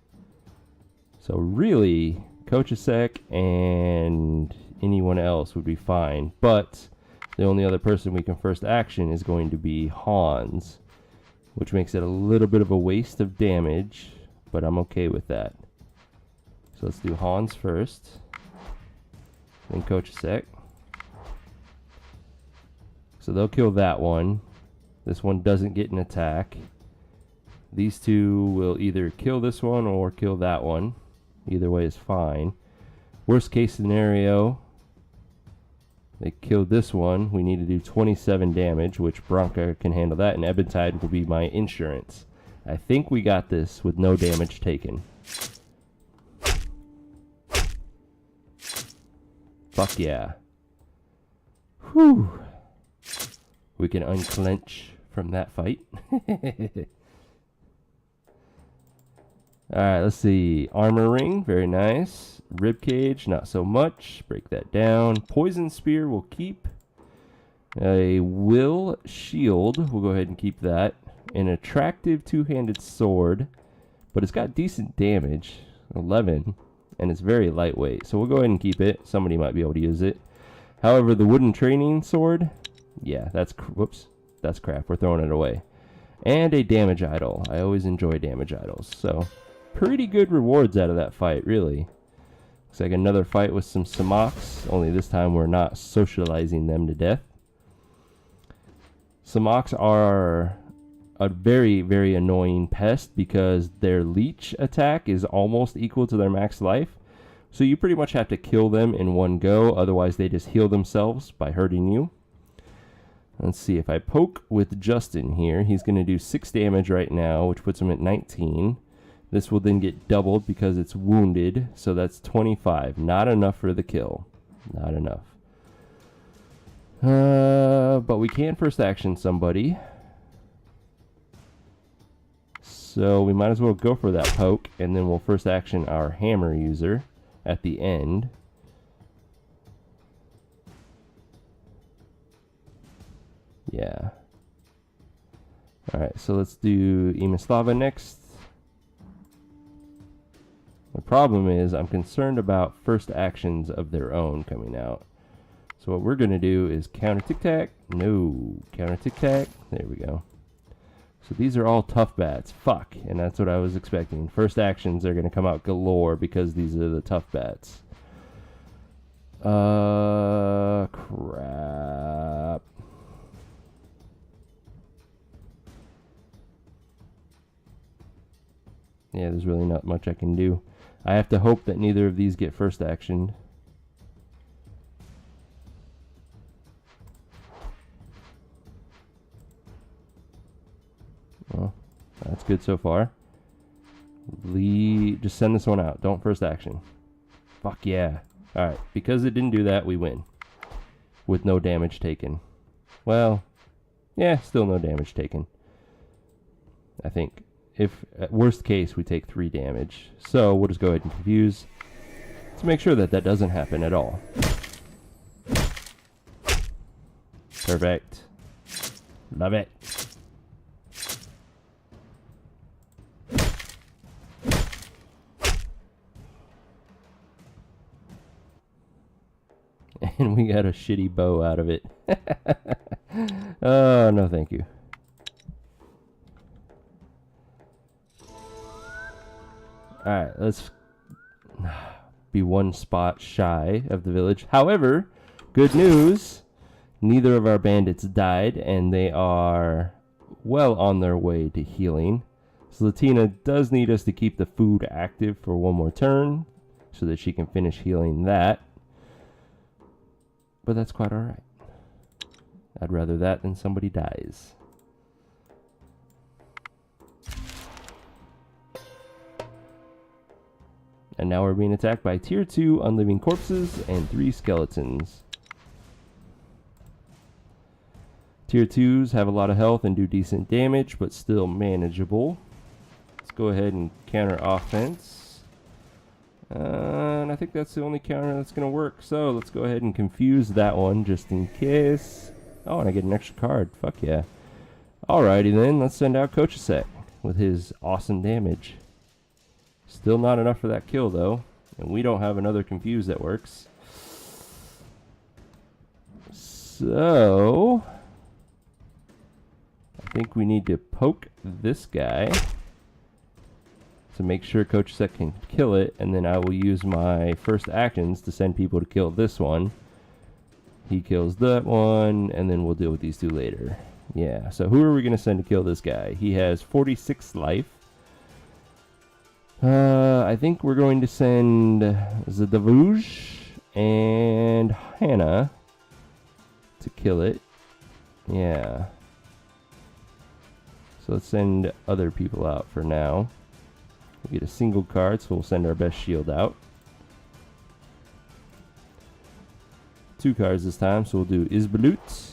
So really, Kochesek and anyone else would be fine. But the only other person we can first action is going to be Hans, which makes it a little bit of a waste of damage, but I'm okay with that. So let's do Hans first, then Kochesek. So they'll kill that one. This one doesn't get an attack. These two will either kill this one or kill that one. Either way is fine. Worst case scenario, they kill this one. We need to do 27 damage, which Bronca can handle that, and Ebentide will be my insurance. I think we got this with no damage taken. Fuck yeah. Whew. We can unclench from that fight. Alright, let's see. Armor ring, very nice. Rib cage, not so much. Break that down. Poison spear we'll keep. A will shield, we'll go ahead and keep that. An attractive two-handed sword, but it's got decent damage, 11, and it's very lightweight. So we'll go ahead and keep it. Somebody might be able to use it. However, the wooden training sword, yeah, that's that's crap. We're throwing it away. And a damage idol. I always enjoy damage idols. So pretty good rewards out of that fight, really. Looks like another fight with some Samoks, only this time we're not socializing them to death. Samoks are a very, very annoying pest because their leech attack is almost equal to their max life. So you pretty much have to kill them in one go, otherwise they just heal themselves by hurting you. Let's see, if I poke with Justin here, he's going to do 6 damage right now, which puts him at 19. This will then get doubled because it's wounded, so that's 25. Not enough for the kill. Not enough. But we can first action somebody. So we might as well go for that poke, and then we'll first action our hammer user at the end. Yeah. Alright, so let's do Imislava next. The problem is I'm concerned about first actions of their own coming out. So what we're going to do is counter tic-tac. No. Counter tic-tac. There we go. So these are all tough bats. Fuck. And that's what I was expecting. First actions are going to come out galore because these are the tough bats. Crap. Yeah, there's really not much I can do. I have to hope that neither of these get first actioned. Well, that's good so far. Just send this one out. Don't first action. Fuck yeah. Alright, because it didn't do that, we win. With no damage taken. Well, yeah, still no damage taken. I think. If, at worst case, we take 3 damage. So, we'll just go ahead and confuse to make sure that that doesn't happen at all. Perfect. Love it. And we got a shitty bow out of it. Oh, no thank you. Alright, let's be 1 spot shy of the village. However, good news, neither of our bandits died, and they are well on their way to healing. Zlatina does need us to keep the food active for 1 more turn, so that she can finish healing that. But that's quite alright. I'd rather that than somebody dies. And now we're being attacked by tier 2 unliving corpses and 3 skeletons. Tier 2s have a lot of health and do decent damage, but still manageable. Let's go ahead and counter offense. And I think that's the only counter that's going to work. So let's go ahead and confuse that one just in case. Oh, and I get an extra card. Fuck yeah. Alrighty then, let's send out Kochasek with his awesome damage. Still not enough for that kill though, and we don't have another confuse that works. So I think we need to poke this guy to make sure Kochasek can kill it, and then I will use my first actions to send people to kill this one. He kills that one, and then we'll deal with these two later. Yeah, so who are we going to send to kill this guy? He has 46 life. I think we're going to send Zadavuj and Hannah to kill it. Yeah. So let's send other people out for now. We get a single card, so we'll send our best shield out. 2 cards this time, so we'll do Isbalut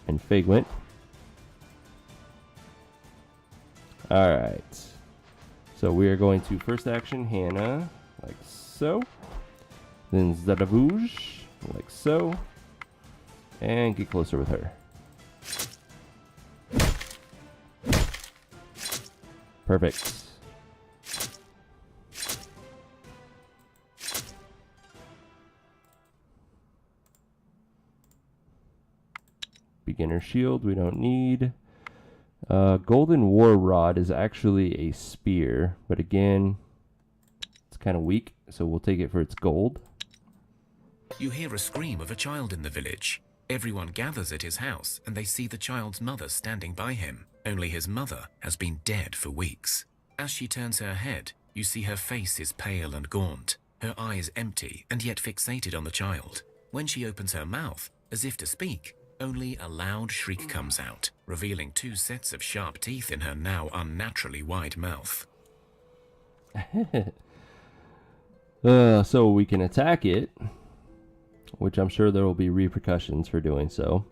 and Fagwent. Alright. So we are going to first action Hannah, like so. Then Zadavuj, like so. And get closer with her. Perfect. Beginner shield we don't need. Golden War Rod is actually a spear, but again, it's kind of weak, so we'll take it for its gold. You hear a scream of a child in the village. Everyone gathers at his house and they see the child's mother standing by him. Only his mother has been dead for weeks. As she turns her head, you see her face is pale and gaunt, her eyes empty and yet fixated on the child. When she opens her mouth, as if to speak, only a loud shriek comes out, revealing 2 sets of sharp teeth in her now unnaturally wide mouth. So we can attack it, which I'm sure there will be repercussions for doing so.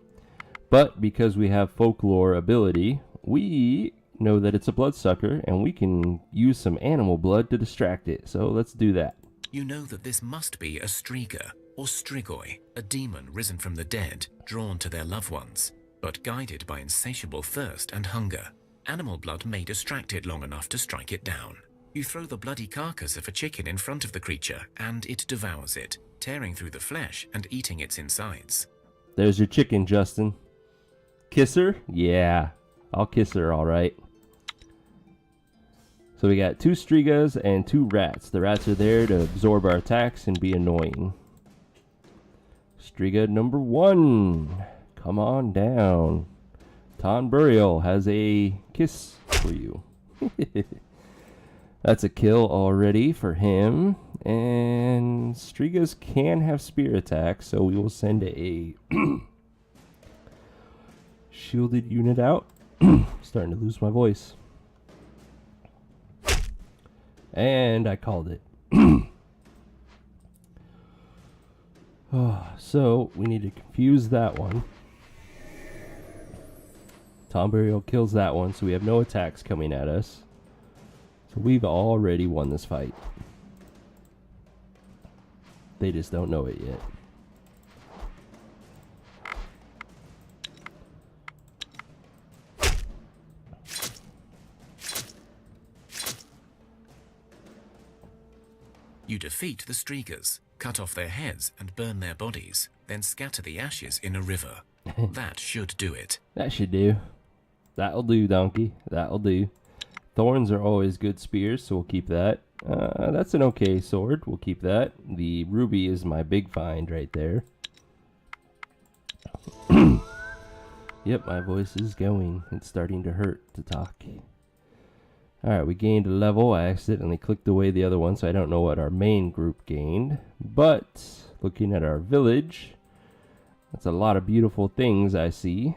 But because we have folklore ability, we know that it's a bloodsucker, and we can use some animal blood to distract it. So let's do that. You know that this must be a Striga, or Strigoi, a demon risen from the dead, drawn to their loved ones, but guided by insatiable thirst and hunger. Animal blood may distract it long enough to strike it down. You throw the bloody carcass of a chicken in front of the creature, and it devours it, tearing through the flesh and eating its insides. There's your chicken, Justin. Kiss her? Yeah, I'll kiss her, alright. So we got 2 Strigas and 2 rats. The rats are there to absorb our attacks and be annoying. Striga number 1. Come on down. Ton Burial has a kiss for you. That's a kill already for him. And Strigas can have spear attacks, so we will send a shielded unit out. Starting to lose my voice. And I called it. So we need to confuse that one. Ton Burial kills that one, so we have no attacks coming at us. So we've already won this fight. They just don't know it yet. You defeat the Strigas, cut off their heads and burn their bodies, then scatter the ashes in a river. That should do it. That should do. That'll do, donkey. That'll do. Thorns are always good spears, so we'll keep that. That's an okay sword. We'll keep that. The ruby is my big find right there. Yep, my voice is going. It's starting to hurt to talk. Alright, we gained a level. I accidentally clicked away the other one, so I don't know what our main group gained. But, looking at our village, that's a lot of beautiful things I see.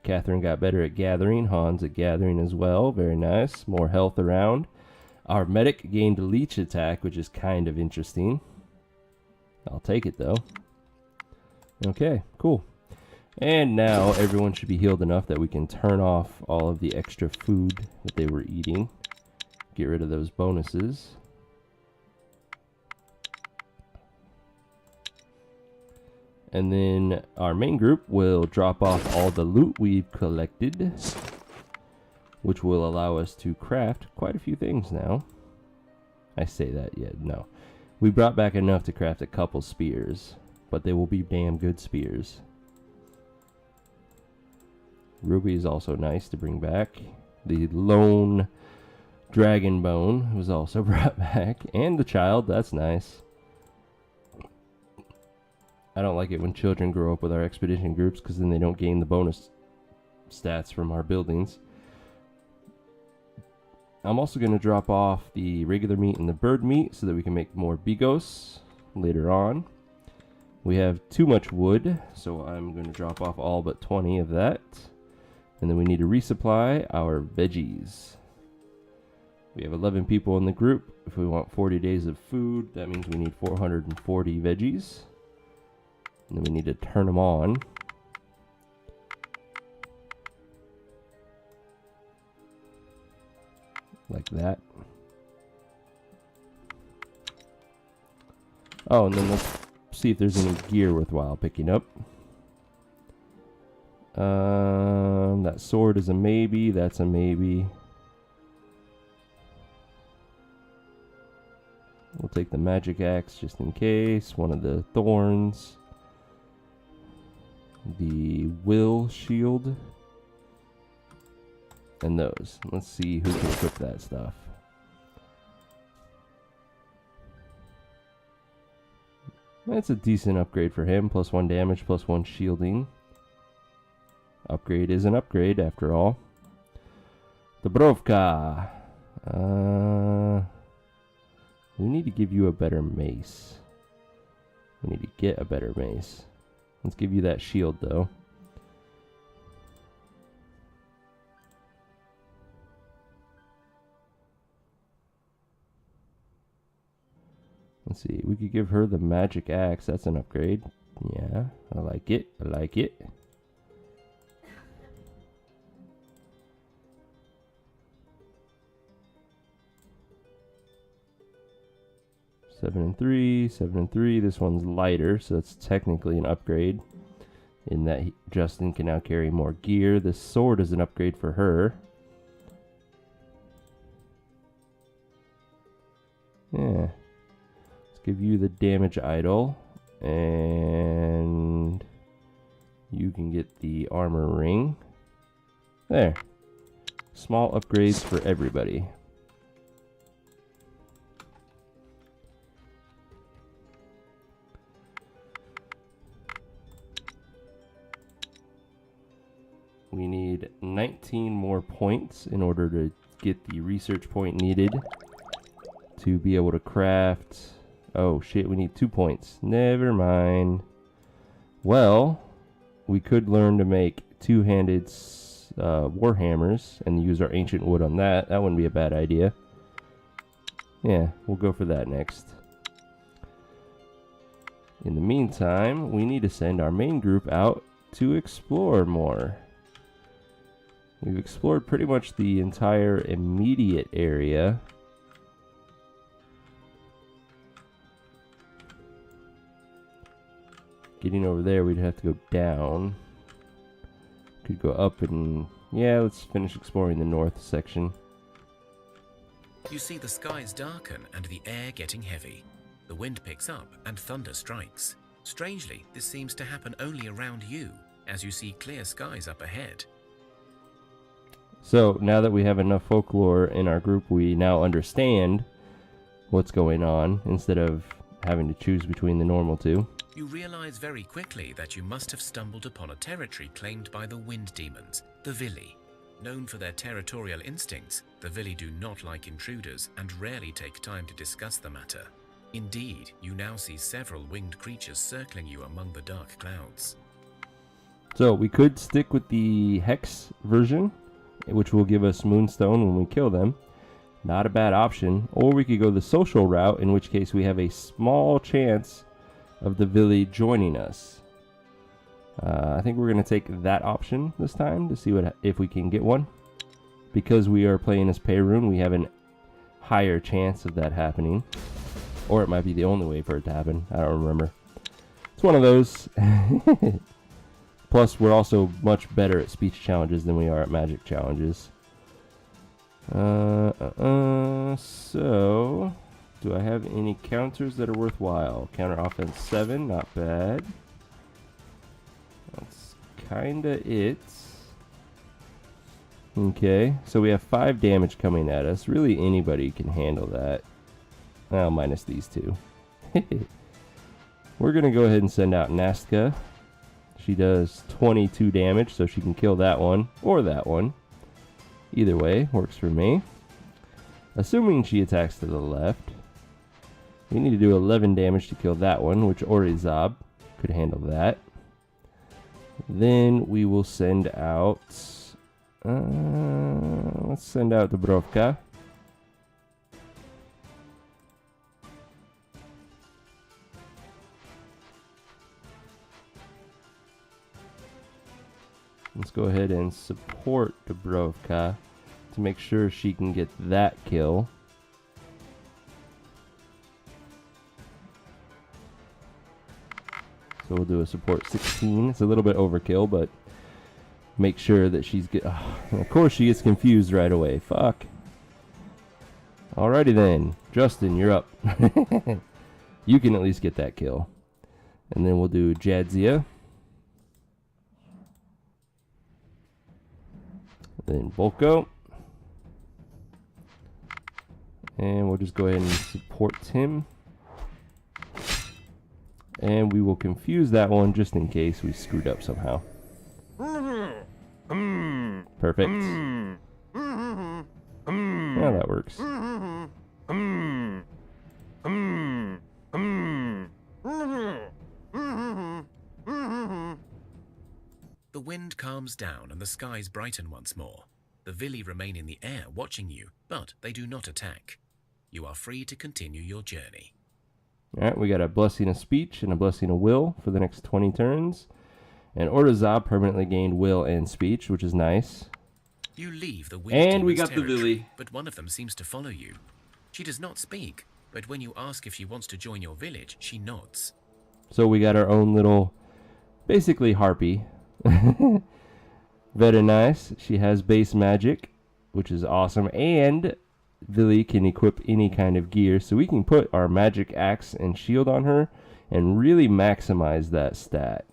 Catherine got better at gathering. Hans at gathering as well. Very nice. More health around. Our medic gained a leech attack, which is kind of interesting. I'll take it, though. Okay, cool. And now everyone should be healed enough that we can turn off all of the extra food that they were eating. Get rid of those bonuses. And then our main group will drop off all the loot we've collected, which will allow us to craft quite a few things now. I say that, yeah, no. We brought back enough to craft a couple spears, but they will be damn good spears. Ruby is also nice to bring back. The lone dragon bone was also brought back. And the child, that's nice. I don't like it when children grow up with our expedition groups because then they don't gain the bonus stats from our buildings. I'm also going to drop off the regular meat and the bird meat so that we can make more bigos later on. We have too much wood, so I'm going to drop off all but 20 of that. And then we need to resupply our veggies. We have 11 people in the group. If we want 40 days of food, that means we need 440 veggies. And then we need to turn them on. Like that. Oh, and then let's see if there's any gear worthwhile picking up. That sword is a maybe. That's a maybe. We'll take the magic axe just in case. One of the thorns. The will shield. And those. Let's see who can equip that stuff. That's a decent upgrade for him. +1 damage, +1 shielding. Upgrade is an upgrade after all. Dubrovka. We need to give you a better mace. We need to get a better mace. Let's give you that shield though. Let's see, we could give her the magic axe. That's an upgrade. Yeah, I like it. I like it. Seven and three. This one's lighter, so it's technically an upgrade. In that Justin can now carry more gear. This sword is an upgrade for her. Yeah. Give you the damage idol, and you can get the armor ring. There. Small upgrades for everybody. We need 19 more points in order to get the research point needed to be able to craft. Oh shit, we need 2 points. Never mind. Well, we could learn to make two-handed warhammers and use our ancient wood on that. That wouldn't be a bad idea. Yeah, we'll go for that next. In the meantime, we need to send our main group out to explore more. We've explored pretty much the entire immediate area. Getting over there, we'd have to go down. Could go up and... yeah, let's finish exploring the north section. You see the skies darken and the air getting heavy. The wind picks up and thunder strikes. Strangely, this seems to happen only around you, as you see clear skies up ahead. So, now that we have enough folklore in our group, we now understand what's going on, instead of having to choose between the normal two. You realize very quickly that you must have stumbled upon a territory claimed by the wind demons, the Vili. Known for their territorial instincts, the Vili do not like intruders and rarely take time to discuss the matter. Indeed, you now see several winged creatures circling you among the dark clouds. So we could stick with the Hex version, which will give us Moonstone when we kill them. Not a bad option. Or we could go the social route, in which case we have a small chance of the Vili joining us. I think we're going to take that option this time to see if we can get one. Because we are playing as Perun, we have a higher chance of that happening. Or it might be the only way for it to happen. I don't remember. It's one of those. Plus, we're also much better at speech challenges than we are at magic challenges. So, do I have any counters that are worthwhile? Counter offense 7, not bad. That's kinda it. Okay, so we have 5 damage coming at us. Really, anybody can handle that. Well, minus these two. We're gonna go ahead and send out Nastka. She does 22 damage, so she can kill that one or that one. Either way, works for me. Assuming she attacks to the left, we need to do 11 damage to kill that one, which Orizab could handle that. Then we will send out... let's send out Dubrovka. Let's go ahead and support Dubrovka to make sure she can get that kill. So we'll do a support 16. It's a little bit overkill, but make sure that she's get. Oh, of course she gets confused right away. Fuck. Alrighty then, Justin, you're up. You can at least get that kill, and then we'll do Jadzia. Then Volko. And we'll just go ahead and support him. And we will confuse that one just in case we screwed up somehow. Perfect. Yeah, that works. The wind calms down and the skies brighten once more. The Vili remain in the air watching you, but they do not attack. You are free to continue your journey. Alright, we got a Blessing of Speech and a Blessing of Will for the next 20 turns. And Orizab permanently gained Will and Speech, which is nice. You leave the wind And we demon's got the territory, Vili. but one of them seems to follow you. She does not speak, but when you ask if she wants to join your village, she nods. So we got our own little, basically harpy. Very nice. She has base magic, which is awesome. And Vili can equip any kind of gear, so we can put our magic axe and shield on her and really maximize that stat.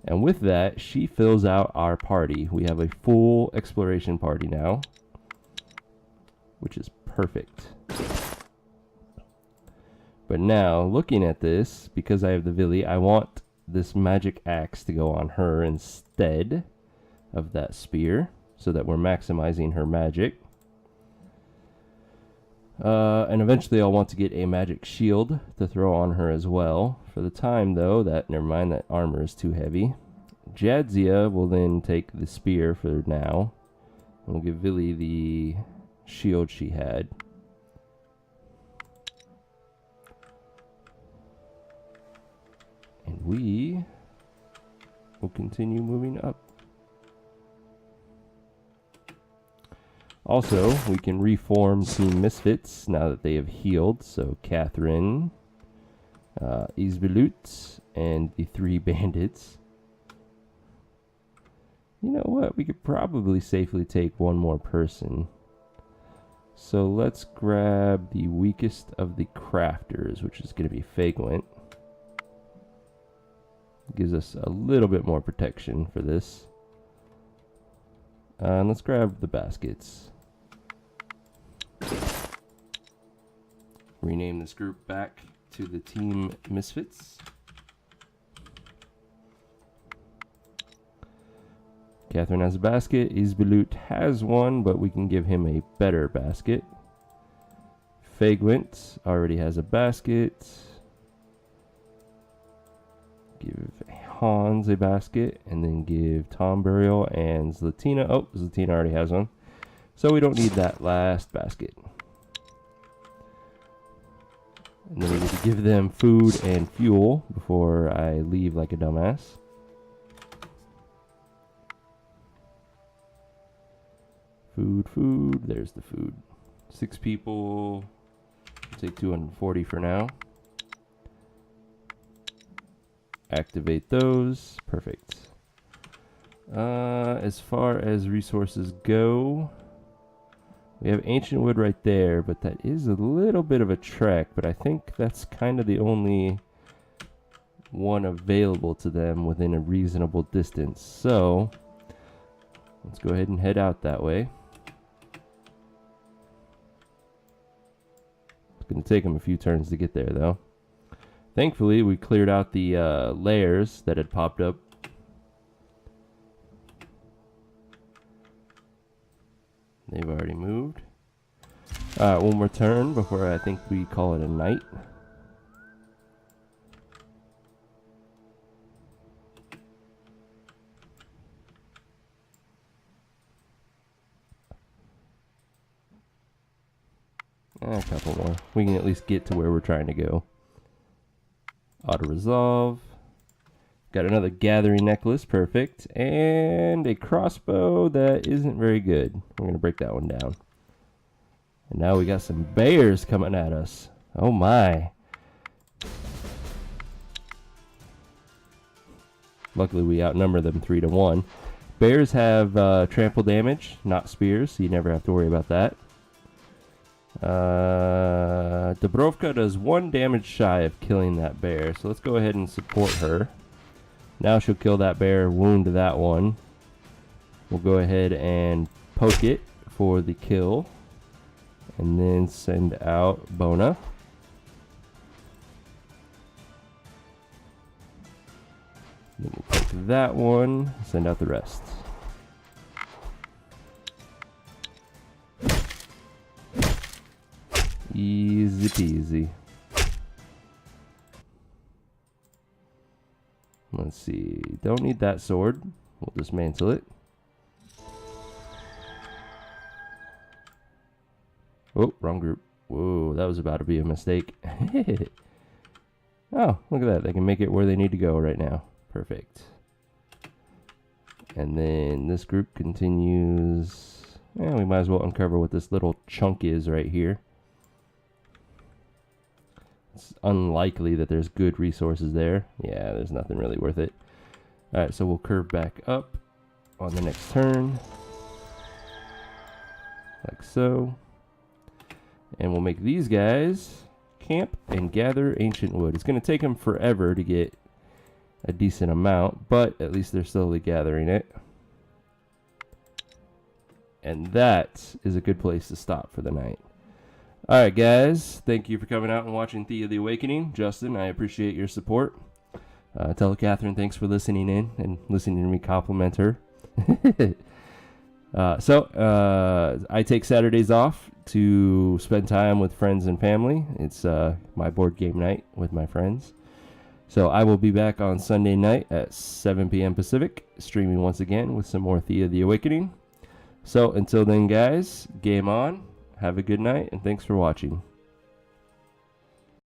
And with that, she fills out our party. We have a full exploration party now, which is perfect. But now, looking at this, because I have the Vili, I want this magic axe to go on her instead of that spear, so that we're maximizing her magic. And eventually I'll want to get a magic shield to throw on her as well. For the time though, never mind, that armor is too heavy. Jadzia will then take the spear for now. And we'll give Vili the shield she had. And we will continue moving up. Also, we can reform Team Misfits now that they have healed. So Catherine, Izbelut, and the 3 bandits. You know what? We could probably safely take one more person. So let's grab the weakest of the crafters, which is going to be Fagwent. Gives us a little bit more protection for this. And let's grab the baskets. Rename this group back to the Team Misfits. Catherine has a basket. Izbelut has one, but we can give him a better basket. Fagwent already has a basket. Give Hans a basket, and then give Tom Burial and Zlatina. Oh, Zlatina already has one. So we don't need that last basket. And then we need to give them food and fuel before I leave like a dumbass. Food. There's the food. 6 people. I'll take 240 for now. activate those. Perfect. As far as resources go, we have ancient wood right there, but that is a little bit of a trek, but I think that's kind of the only one available to them within a reasonable distance. So let's go ahead and head out that way. It's going to take them a few turns to get there, though. Thankfully, we cleared out the layers that had popped up. They've already moved. Alright, one more turn before I think we call it a night. A couple more. We can at least get to where we're trying to go. Auto-resolve. Got another gathering necklace. Perfect. And a crossbow that isn't very good. We're going to break that one down. And now we got some bears coming at us. Oh my. Luckily we outnumber them 3-1. Bears have trample damage, not spears, so you never have to worry about that. Dubrovka does 1 damage shy of killing that bear, so let's go ahead and support her. Now she'll kill that bear, wound that one. We'll go ahead and poke it for the kill, and then send out Bona. Then we'll poke that one, send out the rest. Easy peasy. Let's see. Don't need that sword. We'll dismantle it. Oh, wrong group. Whoa, that was about to be a mistake. Oh, look at that. They can make it where they need to go right now. Perfect. And then this group continues. Yeah, we might as well uncover what this little chunk is right here. It's unlikely that there's good resources there. Yeah, there's nothing really worth it. Alright, so we'll curve back up on the next turn. Like so. And we'll make these guys camp and gather ancient wood. It's going to take them forever to get a decent amount, but at least they're slowly gathering it. And that is a good place to stop for the night. Alright guys, thank you for coming out and watching Thea the Awakening. Justin, I appreciate your support. Tell Catherine thanks for listening in and listening to me compliment her. I take Saturdays off to spend time with friends and family. It's my board game night with my friends. So I will be back on Sunday night at 7 p.m. Pacific, streaming once again with some more Thea the Awakening. So until then guys, game on. Have a good night, and thanks for watching.